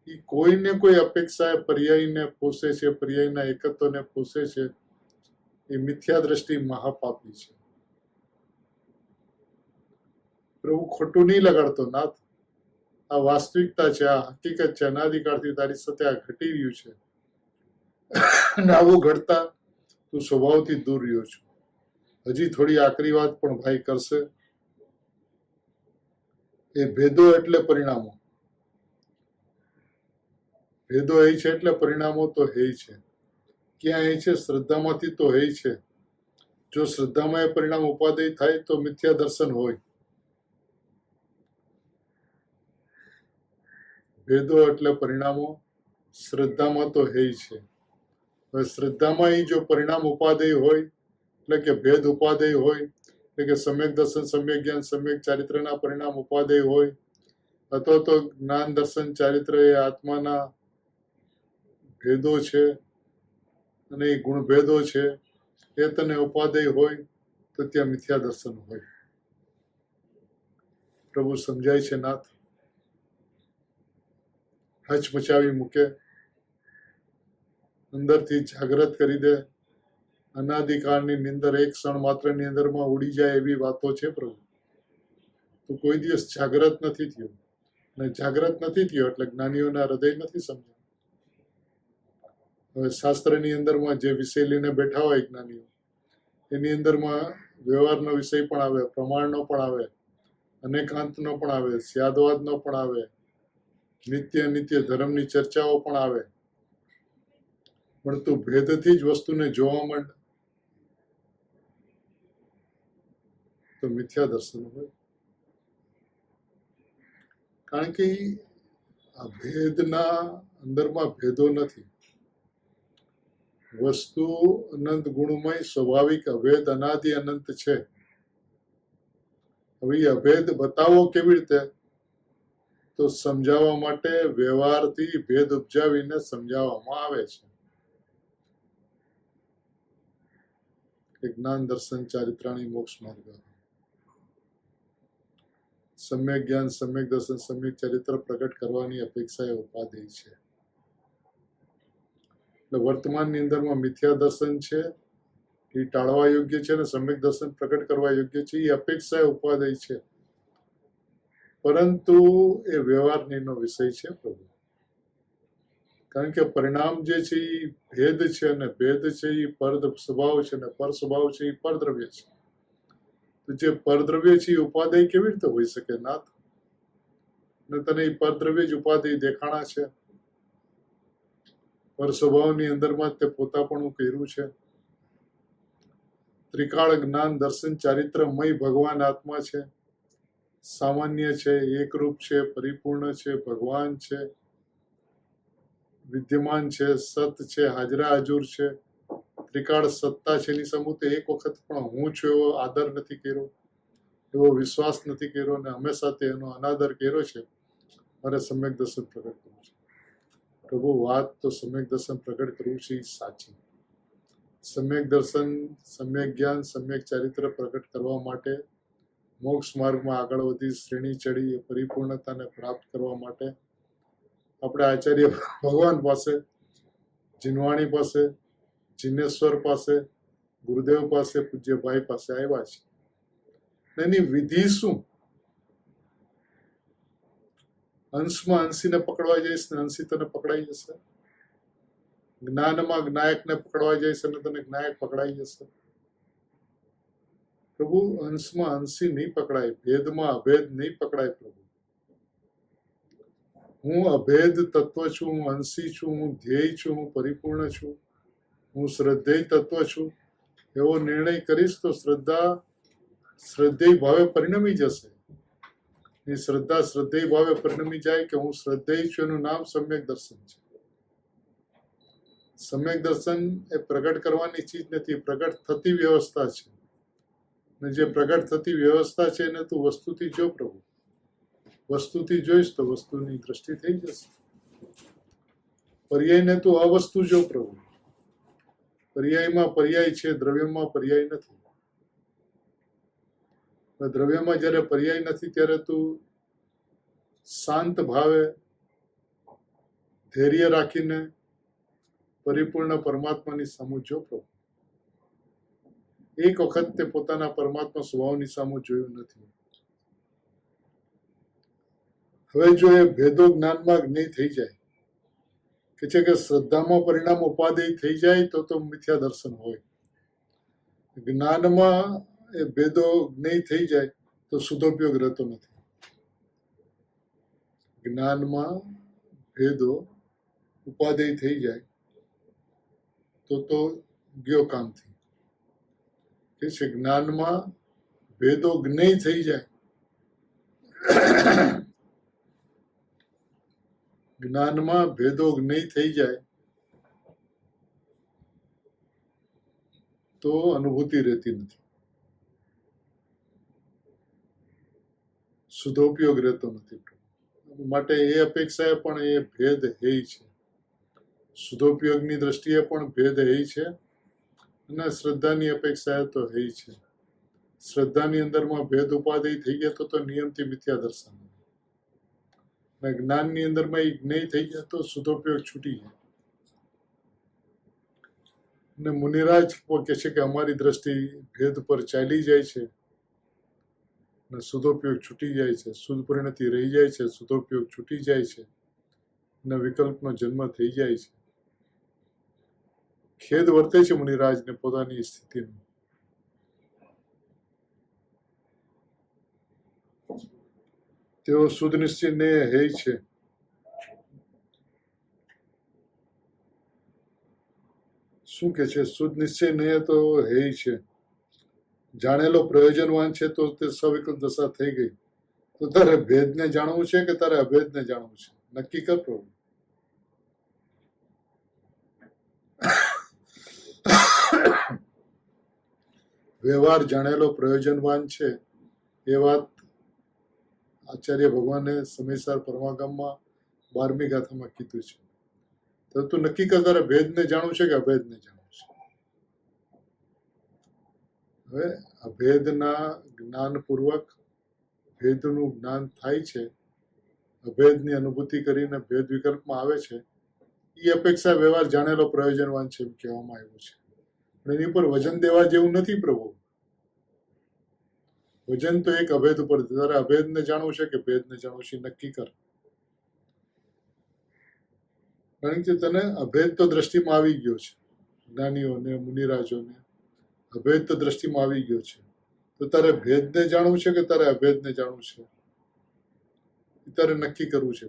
એ કોઈને કોઈ અપેક્ષા પર્યાયને પોષે છે, પર્યાયના એકત્વને પોષે છે, એ મિથ્યા દ્રષ્ટિ મહાપાપી છે. પ્રભુ ખોટું નહીં લગાડતો નાથ. આ વાસ્તવિકતા છે, આ હકીકત છે. અનાદિકાળથી તારી સાથે આ ઘટી રહ્યું છે અને આવું ઘટતા તું સ્વભાવથી દૂર રહ્યો છું. હજી થોડી આકરી વાત પણ ભાઈ કરશે. એ ભેદો એટલે પરિણામો, ભેદો હે છે એટલે પરિણામો તો હે છે. ક્યાં હે છે? શ્રદ્ધામાંથી તો હે છે. જો શ્રદ્ધામાં એ પરિણામ ઉપાદેય થાય તો મિથ્યા દર્શન હોય. ભેદો એટલે પરિણામો, શ્રદ્ધામાં તો હે છે. હવે શ્રદ્ધામાં એ જો પરિણામ ઉપાદેય હોય, એટલે કે ભેદ ઉપાદેય હોય, એટલે કે સમ્યક દર્શન, સમ્યક જ્ઞાન, સમ્યક ચારિત્રના પરિણામ ઉપાદેય હોય, અથવા તો જ્ઞાન દર્શન ચારિત્ર એ આત્માના ભેદો છે અને એ ગુણભેદો છે, એ તને ઉપાદેય હોય, તો ત્યાં મિથ્યા દર્શન હોય. પ્રભુ સમજાય છે નાથ? હચમચાવી મૂકે, અંદરથી જાગૃત કરી દે. અનાદિકાળની નિંદર એક ક્ષણ માત્રની અંદરમાં ઉડી જાય એવી વાતો છે પ્રભુ. તું કોઈ દિવસ જાગૃત નથી થયો, અને જાગૃત નથી થયો એટલે જ્ઞાનીઓના હૃદય નથી સમજ્યા. હવે શાસ્ત્રની અંદરમાં જે વિષય લઈને બેઠા હોય જ્ઞાનીઓ, એની અંદરમાં વ્યવહારનો વિષય પણ આવે, પ્રમાણનો પણ આવે, અનેકાંતનો પણ આવે, સ્યાદવાદનો પણ આવે, નિત્ય નિત્ય ધર્મની ચર્ચાઓ પણ આવે. પણ તું ભેદથી જ વસ્તુને જોવા માંડ તો મિથ્યા દર્શન હોય. કારણ કે આ ભેદના અંદરમાં ભેદો નથી. વસ્તુ અનંત ગુણમય સ્વાભાવિક અભેદ અનાદિ અનંત છે. હવે એ અભેદ બતાવો કેવી રીતે? તો સમજાવવા માટે વ્યવહારથી ભેદ ઉપજાવીને સમજાવવામાં આવે છે. જ્ઞાન દર્શન ચારિત્રાણી મોક્ષ માર્ગ, સમ્યક જ્ઞાન, સમ્યક દર્શન, સમ્યક ચરિત્ર પ્રગટ કરવાની અપેક્ષા એ ઉપાદેય છે. એટલે વર્તમાનની અંદરમાં મિથ્યા દર્શન છે એ ટાળવા યોગ્ય છે, અને સમ્યક દર્શન પ્રગટ કરવા યોગ્ય છે એ અપેક્ષા એ ઉપાદેય છે. પરંતુ એ વ્યવહારનો વિષય છે પ્રભુ. કારણ કે પરિણામ જે છે એ ભેદ છે, અને ભેદ છે એ પર સ્વભાવ છે, અને પર સ્વભાવ છે એ પરદ્રવ્ય છે. તો જે પરદ્રવ્ય છે એ ઉપાદેય કેવી રીતે હોઈ શકે નાથ? ને તને એ પરદ્રવ્ય જ ઉપાદેય દેખાણા છે. પર સ્વભાવની અંદરમાં જ તે પોતાપણું કર્યું છે. ત્રિકાળ જ્ઞાન દર્શન ચારિત્રમય ભગવાન આત્મા છે, સામાન્ય છે, એકરૂપ છે, પરિપૂર્ણ છે, ભગવાન છે, વિદ્યમાન છે, સત છે, હાજરા હાજુર છે, ત્રિકાળ સત્તા છે. એની સમૂહ એક વખત પણ હું છું એવો આદર નથી કર્યો, એવો વિશ્વાસ નથી કર્યો, અને હંમેશા તેનો અનાદર કર્યો છે. મારે સમ્યક દર્શન પ્રગટ કરવું છે. પ્રભુ, વાત તો સમ્યક દર્શન પ્રગટ કરવું છે એ સાચી. સમ્યક દર્શન, સમ્યક જ્ઞાન, સમ્યક ચારિત્ર પ્રગટ કરવા માટે, મોક્ષ માર્ગમાં આગળ વધી શ્રેણી ચડી એ પરિપૂર્ણતાને પ્રાપ્ત કરવા માટે આપણે આચાર્ય ભગવાન પાસે, જીનવાણી પાસે, જીનેશ્વર પાસે, ગુરુદેવ પાસે, પૂજ્ય ભાઈ પાસે આવ્યા છે. એની વિધિ શું? અંશમાં અંશીને પકડવા જઈશ ને અંશી તને પકડાઈ જશે. જ્ઞાનમાં જ્ઞાયકને પકડવા જઈશ અને તને જ્ઞાયક પકડાઈ જશે. પ્રભુ, અંશમાં અંશી નહીં પકડાય, ભેદમાં અભેદ નહીં પકડાય. પ્રભુ, હું અભેદ તત્વ છું, હું અંશી છું, હું ધ્યેય છું, હું પરિપૂર્ણ છું, હું શ્રદ્ધેય તત્વ છું એવો નિર્ણય કરીશ તો શ્રદ્ધા શ્રદ્ધેય ભાવે પરિણમી જશે. એ શ્રદ્ધા શ્રદ્ધેય ભાવે પરિણમી જાય કે હું શ્રદ્ધેય છું, એનું નામ સમ્યક દર્શન છે. સમ્યક દર્શન એ પ્રગટ કરવાની ચીજ નથી, પ્રગટ થતી વ્યવસ્થા છે. ને જે પ્રગટ થતી વ્યવસ્થા છે એને તું વસ્તુથી જો. પ્રભુ, વસ્તુથી જોઈશ તો વસ્તુની દ્રષ્ટિ થઈ જશે. પર્યાયને તું અવસ્તુ જો. પ્રભુ, પર્યાયમાં પર્યાય છે, દ્રવ્યમાં પર્યાય નથી. દ્રવ્યમાં જ્યારે પર્યાય નથી ત્યારે તું શાંત ભાવે, ધૈર્ય રાખીને પરિપૂર્ણ પરમાત્માની સામું જો. પ્રભુ, એક વખત તે પોતાના પરમાત્મા સ્વભાવની સામું જોયું નથી. હવે જો એ ભેદો જ્ઞાનમાં જ્ઞેય થઈ જાય, કે છે કે શ્રદ્ધામાં પરિણામ ઉપાદેય થઈ જાય તો મિથ્યા દર્શન હોય. જ્ઞાનમાં એ ભેદો જ્ઞેય થઈ જાય તો શુદ્ધોપયોગ રહેતો નથી. જ્ઞાનમાં ભેદો ઉપાદેય થઈ જાય તો ગયો કામથી. કે છે જ્ઞાનમાં ભેદો જ્ઞેય થઈ જાય, જ્ઞાનમાં ભેદો જ્ઞેય થઈ જાય તો અનુભૂતિ રહેતી નથી, શુદ્ધોપયોગ રહેતો નથી. માટે એ અપેક્ષાએ પણ એ ભેદ હેય છે. શુદ્ધોપયોગની દ્રષ્ટિએ પણ ભેદ હેય છે અને શ્રદ્ધાની અપેક્ષાએ તો હેય છે. શ્રદ્ધાની અંદરમાં ભેદ ઉપાદેય થઈ ગયા તો નિયમથી મિથ્યા દર્શન, અને જ્ઞાનની અંદરમાં એ જ્ઞેય થઈ ગયા તો શુદ્ધોપયોગ છૂટી જાય. અને મુનિરાજ કહે છે કે અમારી દ્રષ્ટિ ભેદ પર ચાલી જાય છે અને શુદ્ધોપયોગ છૂટી જાય છે, શુદ્ધ પરિણતિ રહી જાય છે, શુદ્ધોપયોગ છૂટી જાય છે અને વિકલ્પનો જન્મ થઈ જાય છે. ખેદ વર્તે છે મુનિરાજને પોતાની સ્થિતિનો. તેઓ શુદ્ધ નિશ્ચયને હેય છે. શું કે છે? શુદ્ધ નિશ્ચય નહીં તો હેય છે. જાણેલો પ્રયોજનવાન છે તો તે સવિકલ્પ દશા થઈ ગઈ. તો તારે ભેદને જાણવું છે કે તારે અભેદને જાણવું છે? નક્કી કર. પ્રભુ, વ્યવહાર જાણેલો પ્રયોજનવાન છે એ વાત આચાર્ય ભગવાને સમયસાર પરમાગમમાં 12મી ગાથામાં કીધું છે. તો તું નક્કી કર, તારે ભેદને જાણવું છે કે અભેદને જાણવું છે? હવે અભેદના જ્ઞાનપૂર્વક ભેદનું જ્ઞાન થાય છે, અભેદની અનુભૂતિ કરીને ભેદ વિકલ્પમાં આવે છે. એ અપેક્ષા વ્યવહાર જાણેલો પ્રયોજનવાન છે એમ કહેવામાં આવ્યું છે. પણ એની ઉપર વજન દેવા જેવું નથી. પ્રભુ, વજન તો એક અભેદ ઉપર. તારે અભેદને જાણવું છે કે ભેદને જાણવું છે? નક્કી કર. કારણ કે તને અભેદ તો દ્રષ્ટિમાં આવી ગયો છે. જ્ઞાનીઓને, મુનિરાજોને અભેદ તો દ્રષ્ટિમાં આવી ગયો છે. તો તારે ભેદને જાણવું છે કે તારે અભેદને જાણવું છે? એ તારે નક્કી કરવું છે.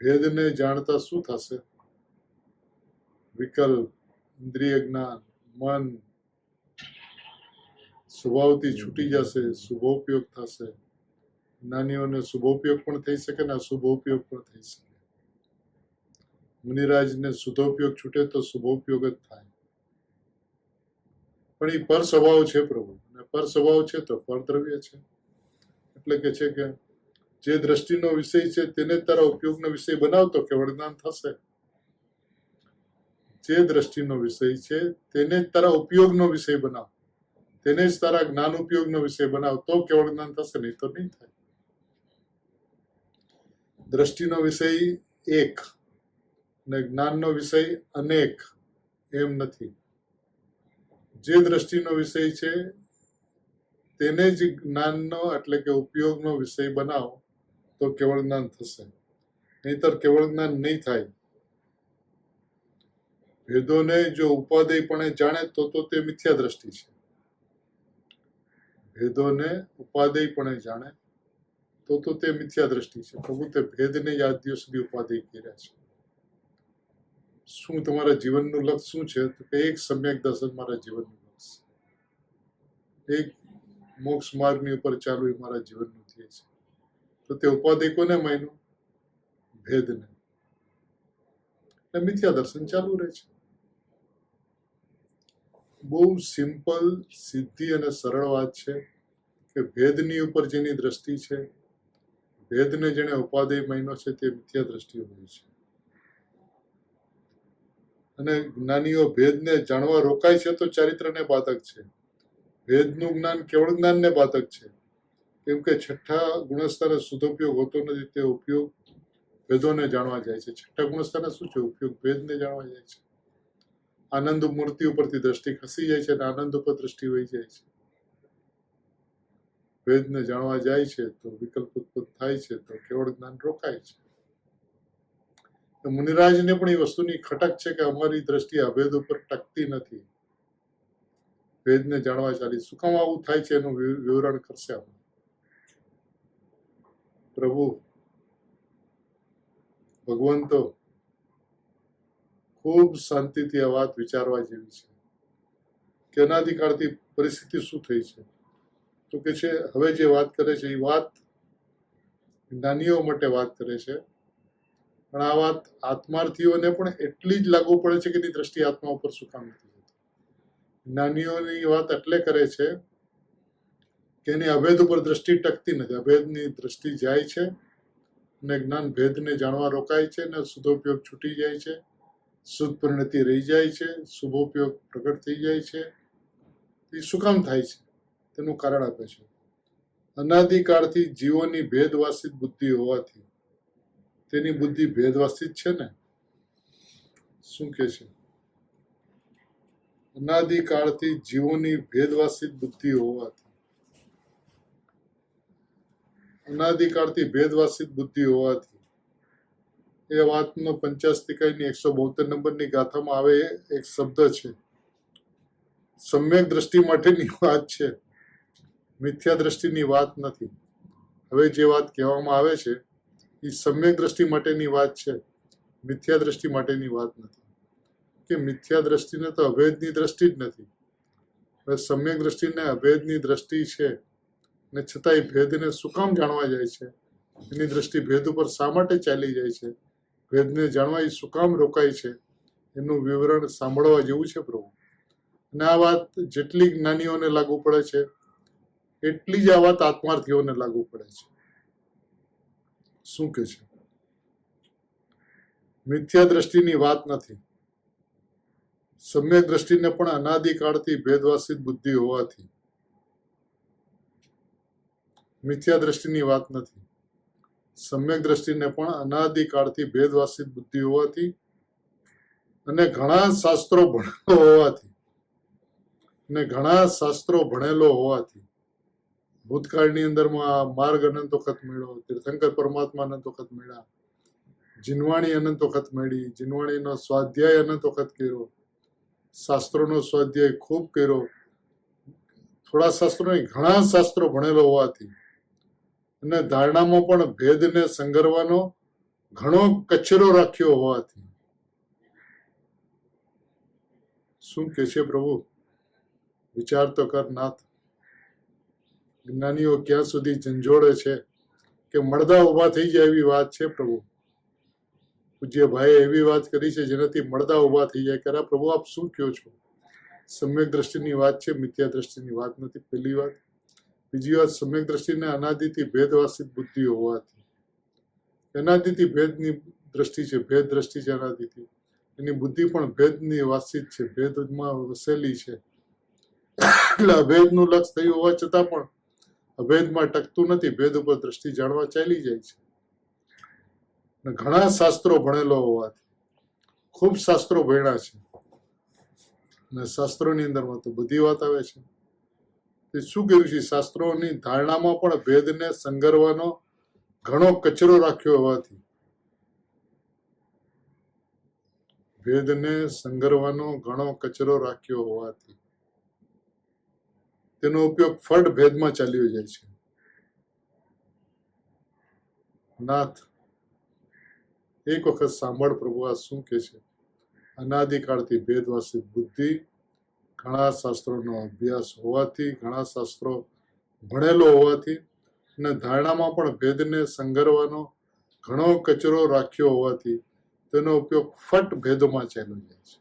ભેદને જાણતા શું થશે? વિકલ્પ, ઇન્દ્રિય જ્ઞાન, મન સ્વભાવથી છૂટી જશે, શુભોપયોગ થશે. જ્ઞાનીઓને શુભોપયોગ પણ થઈ શકે ને અશુભોપયોગ પણ થઈ શકે. મુનિરાજને શુદ્ધોપયોગ છૂટે તો શુભોપયોગ જ થાય. પણ એ પર સ્વભાવ છે પ્રભુ, અને પર સ્વભાવ છે તો પર દ્રવ્ય છે. એટલે કે છે કે જે દ્રષ્ટિનો વિષય છે તેને તારા ઉપયોગનો વિષય બનાવતો કેવળ જ્ઞાન થશે. જે દ્રષ્ટિનો વિષય છે તેને જ તારા ઉપયોગનો વિષય બનાવ, તેને જ તારા જ્ઞાન ઉપયોગનો વિષય બનાવ, તો કેવળ જ્ઞાન થશે, નહીં તો નહીં થાય. દ્રષ્ટિનો વિષય એક ને જ્ઞાનનો વિષય અનેક એમ નથી. જે દ્રષ્ટિનો વિષય છે તેને જ જ્ઞાનનો એટલે કે ઉપયોગનો વિષય બનાવો તો કેવળ જ્ઞાન થશે, નહીતર કેવળ જ્ઞાન નહીં થાય. ભેદોને જો ઉપાદેયપણે જાણે તો તે મિથ્યા દ્રષ્ટિ છે. ભેદોને ઉપાદેયપણે જાણે તો તે મિથ્યા દ્રષ્ટિ છે. પ્રભુ તે ભેદને જ આજ દિવસ સુધી ઉપાદેય કર્યા છે. શું તમારા જીવનનું લક્ષ્ય શું છે? તો કે એક સમ્યક દર્શન મારા જીવનનું લક્ષ્ય, એક મોક્ષ માર્ગની ઉપર ચાલુ એ મારા જીવનનું ધ્યેય છે. તો તે ઉપાદેય કોને માન્યું? ભેદને. એટલે મિથ્યા દર્શન ચાલુ રહે છે. બહુ સિમ્પલ, સીધી અને સરળ વાત છે કે ભેદની ઉપર જેની દ્રષ્ટિ છે, ભેદને જેને ઉપાદેય માન્યો છે તે મિથ્યા દ્રષ્ટિ હોય છે. અને જ્ઞાનીઓ ભેદને જાણવા રોકાય છે તો ચારિત્રને બાધક છે. ભેદનું જ્ઞાન કેવળ જ્ઞાનને બાધક છે, કેમ કે છઠ્ઠા ગુણસ્થાને શુદ્ધોપયોગ હોતો નથી. તે ઉપયોગ ભેદોને જાણવા જાય છે. છઠ્ઠા ગુણસ્થાને શું છે? ઉપયોગ ભેદને જાણવા જાય છે. આનંદ મૂર્તિ ઉપરથી દ્રષ્ટિ ખસી જાય છે અને આનંદ ઉપર દ્રષ્ટિ વહી જાય છે. ભેદને જાણવા જાય છે તો વિકલ્પ ઉત્પન્ન થાય છે, તો કેવળ જ્ઞાન રોકાય છે. મુનિરાજને પણ એ વસ્તુની ખટક છે કે અમારી દ્રષ્ટિ અભેદ ઉપર ટકતી નથી. ભેદને જાણવા ચાલી. શું કામ આવું થાય છે એનું વિવરણ કરશે આપણે. પ્રભુ ભગવંતો ખૂબ શાંતિથી આ વાત વિચારવા જેવી છે કે અનાદિકાળથી પરિસ્થિતિ શું થઈ છે. તો કે છે હવે જે વાત કરે છે એ વાત જ્ઞાનીઓ માટે વાત કરે છે, પણ આ વાત આત્માર્થીઓને પણ એટલી જ લાગુ પડે છે કે એની દ્રષ્ટિ આત્મા ઉપર શું કામ નથી થતી. જ્ઞાનીઓની વાત એટલે કરે છે કે એની અભેદ ઉપર દ્રષ્ટિ ટકતી નથી. અભેદની દ્રષ્ટિ જાય છે અને જ્ઞાન ભેદને જાણવા રોકાય છે ને શુદ્ધોપયોગ છૂટી જાય છે, શુદ્ધ પરિણતિ રહી જાય છે, શુભોપયોગ પ્રગટ થઈ જાય છે. એ શું કામ થાય છે તેનું કારણ આપે છે. અનાદિકાળથી જીવોની ભેદવાસિત બુદ્ધિ હોવાથી. તેની બુદ્ધિ ભેદવાસિત છે ને. શું કે છે? અનાદિકાળથી જીવોની ભેદવાસિત બુદ્ધિ હોવાથી. અનાદિકાળથી ભેદવાસિત બુદ્ધિ હોવાથી એ વાતનો પંચાસ્તિકાઈની 172 નંબરની ગાથામાં આવે એક શબ્દ છે. સમ્યક દ્રષ્ટિ માટેની વાત છે, મિથ્યા દ્રષ્ટિની વાત નથી. હવે જે વાત કહેવામાં આવે છે એ સમ્યક દ્રષ્ટિ માટેની વાત છે, મિથ્યા દ્રષ્ટિ માટેની વાત નથી. કે મિથ્યા દ્રષ્ટિને તો અભેદની દ્રષ્ટિ જ નથી. હવે સમ્યક દ્રષ્ટિને અભેદની દ્રષ્ટિ છે ને છતાંય ભેદને શું કામ જાણવા જાય છે? એની દ્રષ્ટિ ભેદ ઉપર શા માટે ચાલી જાય છે? ભેદને જાણવા એ શું કામ રોકાય છે? એનું વિવરણ સાંભળવા જેવું છે પ્રભુ. અને આ વાત જેટલી જ્ઞાનીઓને લાગુ પડે છે એટલી જ આ વાત આત્માર્થીઓને લાગુ પડે છે. શું કે છે? મિથ્યા દ્રષ્ટિની વાત નથી. સમ્યક દ્રષ્ટિને પણ અનાદિકાળથી ભેદવાસિત બુદ્ધિ હોવાથી. મિથ્યા દ્રષ્ટિની વાત નથી. સમ્યક દ્રષ્ટિને પણ અનાદિકાળથી ભેદવાસિત બુદ્ધિ હોવાથી અને ઘણા શાસ્ત્રો ભણેલો હોવાથી હોવાથી ભૂતકાળની અંદરમાં માર્ગ અનંત વખત મળ્યો, તીર્થંકર પરમાત્મા અનંત વખત મળ્યા, જીનવાણી અનંત વખત મળી, જીનવાણીનો સ્વાધ્યાય અનંત વખત કર્યો, શાસ્ત્રોનો સ્વાધ્યાય ખૂબ કર્યો, થોડા શાસ્ત્રો નહીં ઘણા શાસ્ત્રો ભણેલો હોવાથી અને ધારણામાં પણ ભેદને સંગરવાનો ઘણો કચરો રાખ્યો હોવાથી. શું કે છે પ્રભુ? વિચાર તો કર નાથ. જ્ઞાનીઓ ક્યાં સુધી ઝંઝોળે છે કે મળદા ઉભા થઈ જાય એવી વાત છે પ્રભુ. પૂજ્ય ભાઈએ એવી વાત કરી છે જેનાથી મળદા ઉભા થઈ જાય. કરે પ્રભુ આપ શું કહો છો? સમ્યક દ્રષ્ટિની વાત છે, મિથ્યા દ્રષ્ટિની વાત નથી. પહેલી વાત. બીજી વાત, સમ્યક દ્રષ્ટિને અનાદિથી ભેદવાસિત બુદ્ધિ હોવાથી. અનાદિથી ભેદની દ્રષ્ટિ છે, ભેદ દ્રષ્ટિ છે અનાદિથી. એની બુદ્ધિ પણ ભેદની વાસિત છે, ભેદમાં વસેલી છે. એટલે અભેદનું લક્ષ થયું હોવા છતાં પણ અભેદમાં ટકતું નથી, ભેદ ઉપર દ્રષ્ટિ જાણવા ચાલી જાય છે. ઘણા શાસ્ત્રો ભણેલો હોવાથી, ખૂબ શાસ્ત્રો ભણ્યા છે, અને શાસ્ત્રોની અંદરમાં તો બધી વાત આવે છે. તે શું કર્યું છે? શાસ્ત્રોની ધારણામાં પણ ભેદને સંગરવાનો ઘણો કચરો રાખ્યો હોવાથી, ભેદને સંગરવાનો ઘણો કચરો રાખ્યો હોવાથી તેનો ઉપયોગ ફળ ભેદમાં ચાલ્યો જાય છે. નાથ, એક વખત સાંભળ પ્રભુ આ શું કે છે. અનાદિકાળથી ભેદવાસિત બુદ્ધિ, ઘણા શાસ્ત્રોનો અભ્યાસ હોવાથી, ઘણા શાસ્ત્રો ભણેલો હોવાથી, અને ધારણામાં પણ ભેદને સંગરવાનો ઘણો કચરો રાખ્યો હોવાથી તેનો ઉપયોગ ફટ ભેદોમાં ચાલ્યો જાય છે.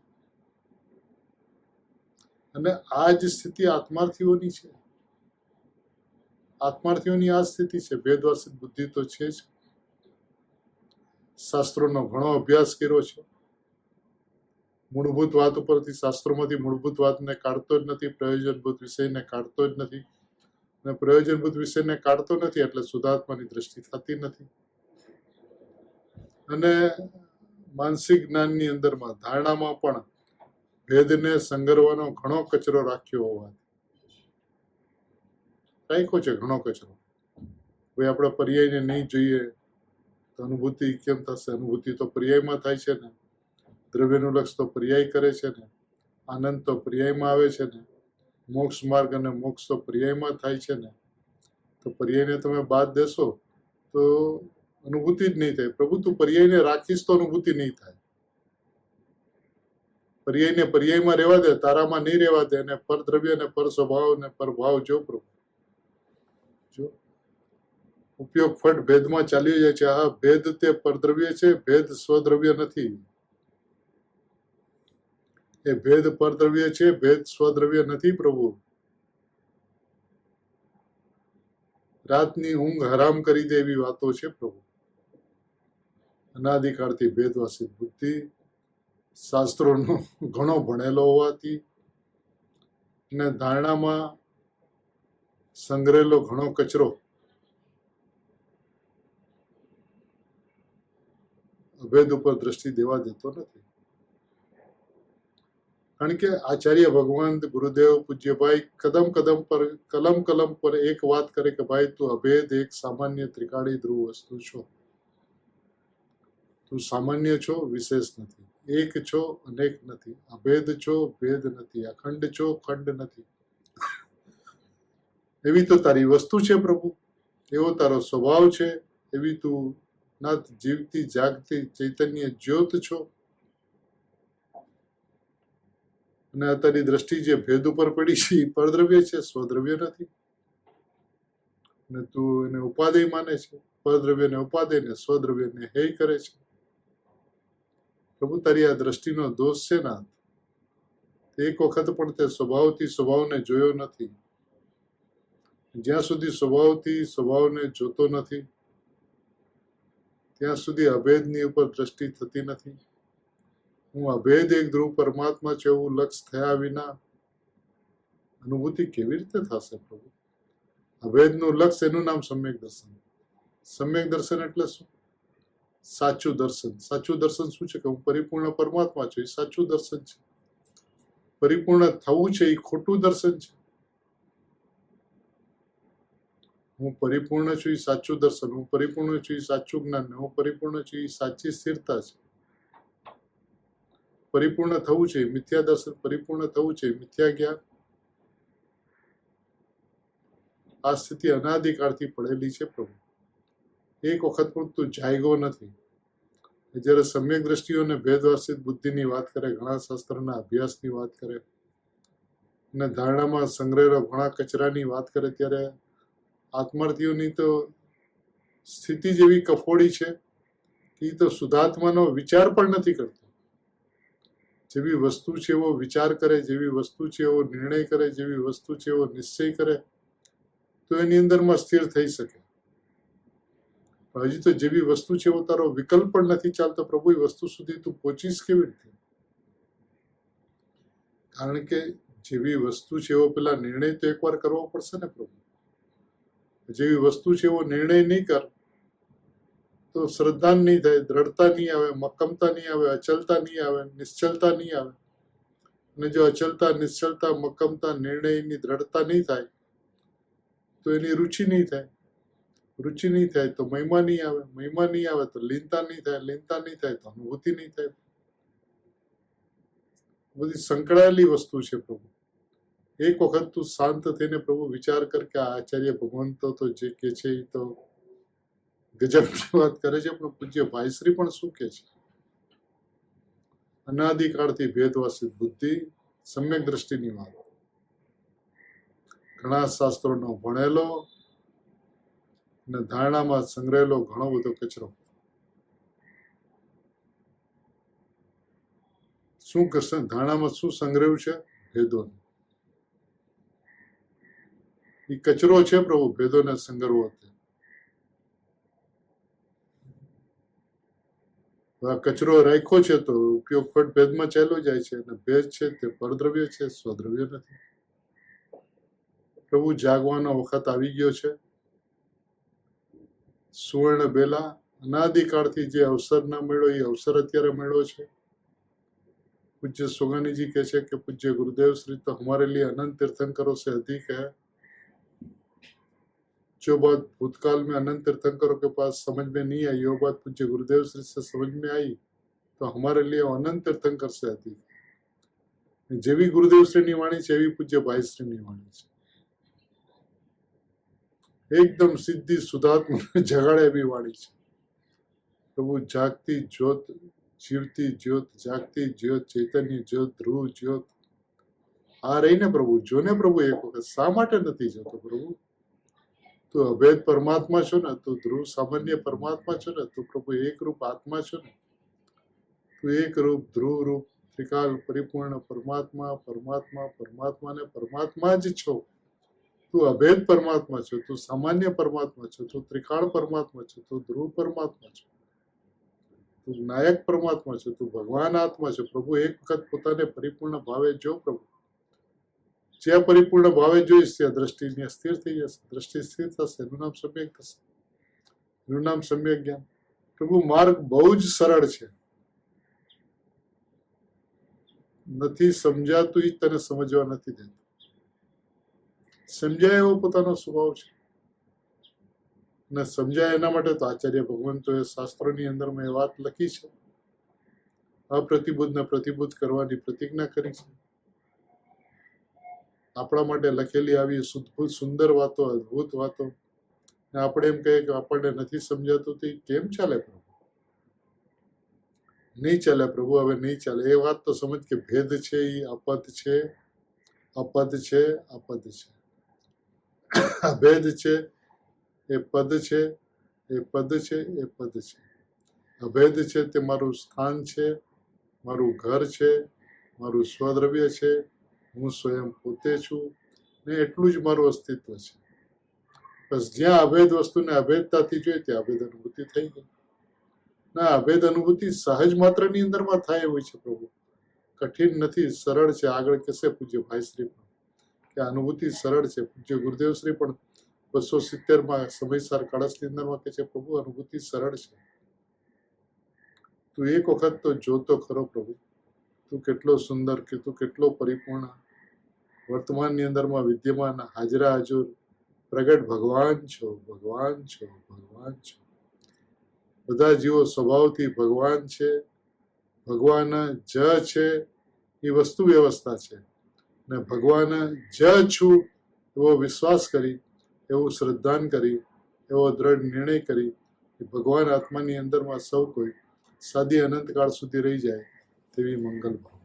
અને આ જ સ્થિતિ આત્માર્થીઓની છે. આત્માર્થીઓની આ સ્થિતિ છે. ભેદવાસિત બુદ્ધિ તો છે જ. શાસ્ત્રોનો ઘણો અભ્યાસ કર્યો છે. મૂળભૂત વાત ઉપરથી, શાસ્ત્રોમાંથી મૂળભૂત વાતને કાઢતો જ નથી, પ્રયોજનભૂત વિષયને કાઢતો જ નથી. અને પ્રયોજનભૂત વિષયને કાઢતો નથી એટલે શુદ્ધાત્માની દ્રષ્ટિ થતી નથી. અને માનસિક જ્ઞાનની અંદરમાં, ધારણામાં પણ ભેદને સંગરવાનો ઘણો કચરો રાખ્યો હોવાથી, રાખ્યો છે ઘણો કચરો. ભાઈ આપણે પર્યાયને નહીં જોઈએ તો અનુભૂતિ કેમ થશે? અનુભૂતિ તો પર્યાયમાં થાય છે ને. દ્રવ્યનું લક્ષ તો પર્યાય કરે છે ને. આનંદ તો પર્યાયમાં આવે છે ને. મોક્ષ માર્ગ અને મોક્ષ તો પર્યાયમાં થાય છે ને. તો પર્યાયને તમે બાદ દેશો તો અનુભૂતિ જ નહીં થાય. પ્રભુ તું પર્યાયને રાખીશ તો અનુભૂતિ નહીં થાય. પર્યાયને પર્યાયમાં રહેવા દે, તારામાં નહીં રહેવા દે. અને પરદ્રવ્ય ને પર સ્વભાવ ને પરભાવ જો પ્રભુ, જો ઉપયોગ ફટ ભેદમાં ચાલ્યો જાય છે. આ ભેદ તે પરદ્રવ્ય છે, ભેદ સ્વદ્રવ્ય નથી. એ ભેદ પરદ્રવ્ય છે, ભેદ સ્વદ્રવ્ય નથી પ્રભુ. રાતની ઊંઘ હરામ કરી દે એવી વાતો છે પ્રભુ. અનાદિકાળથી ભેદવાસિત બુદ્ધિ, શાસ્ત્રોનો ઘણો ભણેલો હોવાથી, અને ધારણામાં સંગ્રહેલો ઘણો કચરો, અભેદ ઉપર દ્રષ્ટિ દેવા દેતો નથી. કારણ કે આચાર્ય ભગવાન, ગુરુદેવ, પૂજ્યભાઈ કલમ કલમ પર એક વાત કરે કે ભાઈ તું અભેદ, એક સામાન્ય ત્રિકાળી ધ્રુવ વસ્તુ છો. તું સામાન્ય છો, વિશેષ નથી. એક છો, અનેક નથી. અભેદ છો, ભેદ નથી. અખંડ છો, ખંડ નથી. એવી તો તારી વસ્તુ છે પ્રભુ, એવો તારો સ્વભાવ છે. એવી તું નાથ જીવતી જાગતી ચૈતન્ય જ્યોત છો. અને તારી દ્રષ્ટિ જે ભેદ ઉપર પડી છે એ પરદ્રવ્ય છે, સ્વદ્રવ્ય નથી. અને તું એને ઉપાદેય માને છે. પરદ્રવ્યને ઉપાદેય ને સ્વદ્રવ્યને હેય કરે છે. પ્રભુ તારી આ દ્રષ્ટિનો દોષ છે ના. એક વખત પણ તે સ્વભાવથી સ્વભાવને જોયો નથી. જ્યાં સુધી સ્વભાવથી સ્વભાવને જોતો નથી ત્યાં સુધી અભેદની ઉપર દ્રષ્ટિ થતી નથી. હું અભેદ એક ધ્રુવ પરમાત્મા છે એવું લક્ષ થયા વિના અનુભૂતિ કેવી રીતે થશે પ્રભુ? અભેદનું લક્ષ, એનું નામ સમ્યક દર્શન. સમ્યક દર્શન એટલે શું? સાચું દર્શન. સાચું દર્શન શું છે? કે હું પરિપૂર્ણ પરમાત્મા છું, એ સાચું દર્શન છે. પરિપૂર્ણ થવું છે એ ખોટું દર્શન છે. હું પરિપૂર્ણ છું એ સાચું દર્શન, હું પરિપૂર્ણ છું એ સાચું જ્ઞાન, હું પરિપૂર્ણ છું એ સાચી સ્થિરતા છે. પરિપૂર્ણ થવું છે મિથ્યા દર્શન, પરિપૂર્ણ થવું છે મિથ્યા જ્ઞાન. આ સ્થિતિ અનાદિકાળથી પડેલી છે પ્રભુ. એક વખત પણ તું જાગ્યો નથી. જ્યારે સમ્યક દ્રષ્ટિઓને ભેદવાસિત બુદ્ધિની વાત કરે, ઘણા શાસ્ત્રના અભ્યાસની વાત કરે અને ધારણામાં સંગ્રહેલો ઘણા કચરાની વાત કરે, ત્યારે આત્માર્થીઓની તો સ્થિતિ જેવી કફોડી છે કે તો શુદ્ધાત્માનો વિચાર પણ નથી કરતો. જેવી વસ્તુ છે એવો વિચાર કરે, જેવી વસ્તુ છે એવો નિર્ણય કરે, જેવી વસ્તુ છે એવો નિશ્ચય કરે તો એની અંદરમાં સ્થિર થઈ શકે. હજી તો જેવી વસ્તુ છે એવો તારો વિકલ્પ પણ નથી ચાલતો. પ્રભુ એ વસ્તુ સુધી તું પહોંચીશ કેવી રીતે? કારણ કે જેવી વસ્તુ છે એવો પેલા નિર્ણય તો એકવાર કરવો પડશે ને પ્રભુ. જેવી વસ્તુ છે એવો નિર્ણય નહીં કર તો શ્રદ્ધા નહીં થાય, દ્રઢતા નહીં આવે, મક્કમતા નહીં આવે, અચલતા નહીં આવે, નિશ્ચલતા નહીં આવે. અને જો અચલતા, નિશ્ચલતા, મક્કમતા, નિર્ણયની દ્રઢતા નહીં થાય તો એની રુચિ નહીં થાય. રુચિ નહીં થાય તો મહિમા નહીં આવે, મહિમા નહીં આવે તો લીનતા નહીં થાય, લીનતા નહીં થાય તો અનુભૂતિ નહીં થાય. બધી સંકળાયેલી વસ્તુ છે પ્રભુ. એક વખત તું શાંત થઈને પ્રભુ વિચાર કર કે આ આચાર્ય ભગવંતો તો જે કે છે એ તો ગજબની વાત કરે છે, પણ પૂજ્ય ભાઈશ્રી પણ શું કે છે? અનાદિકાળથી ભેદવાસિત બુદ્ધિ, સમ્યક દ્રષ્ટિની વાત, ઘણા શાસ્ત્રોનો ભણેલો અને ધારણામાં સંગ્રહેલો ઘણો બધો કચરો. શું કરશે? ધારણામાં શું સંગ્રહ્યું છે? ભેદોને. એ કચરો છે પ્રભુ, ભેદોને સંગ્રહવો. કચરો રાખ્યો છે તો ઉપયોગ ફટ ભેદમાં ચાલ્યો જાય છે, અને ભેદ છે તે પરદ્રવ્ય છે, સ્વદ્રવ્ય નથી. પ્રભુ જાગવાનો વખત આવી ગયો છે. સુવર્ણ બેલા, અનાદિકાળથી જે અવસર ના મળ્યો એ અવસર અત્યારે મળ્યો છે. પૂજ્ય સોગાનીજી કહે છે કે પૂજ્ય गुरुदेव श्री तो हमारे लिए अनंत तीर्थंकरों से अधिक है. जो बात भूतकाल में अनंत तीर्थंकरों के पास समझ में नहीं आई, वो बात पूज्य गुरुदेव श्री से समझ में आई तो हमारे लिए अनंत तीर्थंकर से अधिक. જેવી ગુરુદેવ શ્રીની વાણી છે એવી પૂજ્ય ભાઈ શ્રીની વાણી છે. એકદમ સીધી શુદ્ધાત્મા જગાડે એવી વાણી છે. પ્રભુ જાગતી જ્યોત, જીવતી જ્યોત, જાગતી જ્યોત, ચૈતન્ય જ્યોત, ધ્રુવ જ્યોત આ રહીને પ્રભુ. જોને પ્રભુ એક વખત. શા માટે નથી જોતો પ્રભુ? તું અભેદ પરમાત્મા છો ને, તું ધ્રુવ સામાન્ય પરમાત્મા છો ને, તું પ્રભુ એક રૂપ આત્મા છો ને, તું એક રૂપ ધ્રુવ રૂપ ત્રિકાલ પરિપૂર્ણ પરમાત્મા, પરમાત્મા, પરમાત્મા ને પરમાત્મા જ છો. તું અભેદ પરમાત્મા છો, તું સામાન્ય પરમાત્મા છો, તું ત્રિકાળ પરમાત્મા છો, તું ધ્રુવ પરમાત્મા છો, તું નાયક પરમાત્મા છો, તું ભગવાન આત્મા છો. પ્રભુ એક વખત પોતાને પરિપૂર્ણ ભાવે જો પ્રભુ. જ્યાં પરિપૂર્ણ ભાવે જોઈશ ત્યાં દ્રષ્ટિ સ્થિર થઈ જશે. દ્રષ્ટિ સ્થિર થશે, એનું નામ સમ્યક થશે, એનું નામ સમ્યક જ્ઞાન. પ્રભુ માર્ગ બહુ જ સરળ છે. નથી સમજાતું એ તને સમજવા નથી દેતું. સમજાય એવો પોતાનો સ્વભાવ છે, અને સમજાય એના માટે તો આચાર્ય ભગવંતોએ શાસ્ત્રોની અંદરમાં એ વાત લખી છે. અપ્રતિબુદ્ધને પ્રતિબુદ્ધ કરવાની પ્રતિજ્ઞા કરી છે. આપણા માટે લખેલી આવી સુંદર વાતો, અદભુત વાતો, આપણે એમ કહીએ કે આપણને નથી સમજાતું તો કેમ ચાલે પ્રભુ? નહીં ચાલે પ્રભુ, હવે નહીં ચાલે. એ વાત તો સમજ કે ભેદ છે એ અપદ છે, અપદ છે, અપદ છે. અભેદ છે એ પદ છે, એ પદ છે, એ પદ છે. અભેદ છે તે મારું સ્થાન છે, મારું ઘર છે, મારું સ્વદ્રવ્ય છે, હું સ્વયં પોતે છું ને એટલું જ મારું અસ્તિત્વ છે. બસ જ્યાં અભેદ વસ્તુને અભેદતાથી જોઈએ ત્યાં અભેદ અનુભૂતિ થઈ ગઈ. ના, અભેદ અનુભૂતિ સહજ માત્રની અંદરમાં થાય હોય છે પ્રભુ. કઠિન નથી, સરળ છે. આગળ કહેશે પૂજ્ય ભાઈશ્રી પણ કે અનુભૂતિ સરળ છે. પૂજ્ય ગુરુદેવ શ્રી પણ 270 સમયસાર કળશની અંદરમાં કહે છે પ્રભુ અનુભૂતિ સરળ છે. તું એક વખત તો જોતો ખરો પ્રભુ. તું કેટલો સુંદર, કે તું કેટલો પરિપૂર્ણ, વર્તમાનની અંદરમાં વિદ્યમાન, હાજરા હાજર પ્રગટ ભગવાન છો, ભગવાન છો, ભગવાન છો. બધા જીવો સ્વભાવથી ભગવાન છે. ભગવાન જ છે એ વસ્તુ વ્યવસ્થા છે, ને ભગવાન જ છું એવો વિશ્વાસ કરી, એવું શ્રદ્ધાન કરી, એવો દ્રઢ નિર્ણય કરી કે ભગવાન આત્માની અંદરમાં સૌ કોઈ સાદી અનંતકાળ સુધી રહી જાય તેવી મંગલ ભાવ.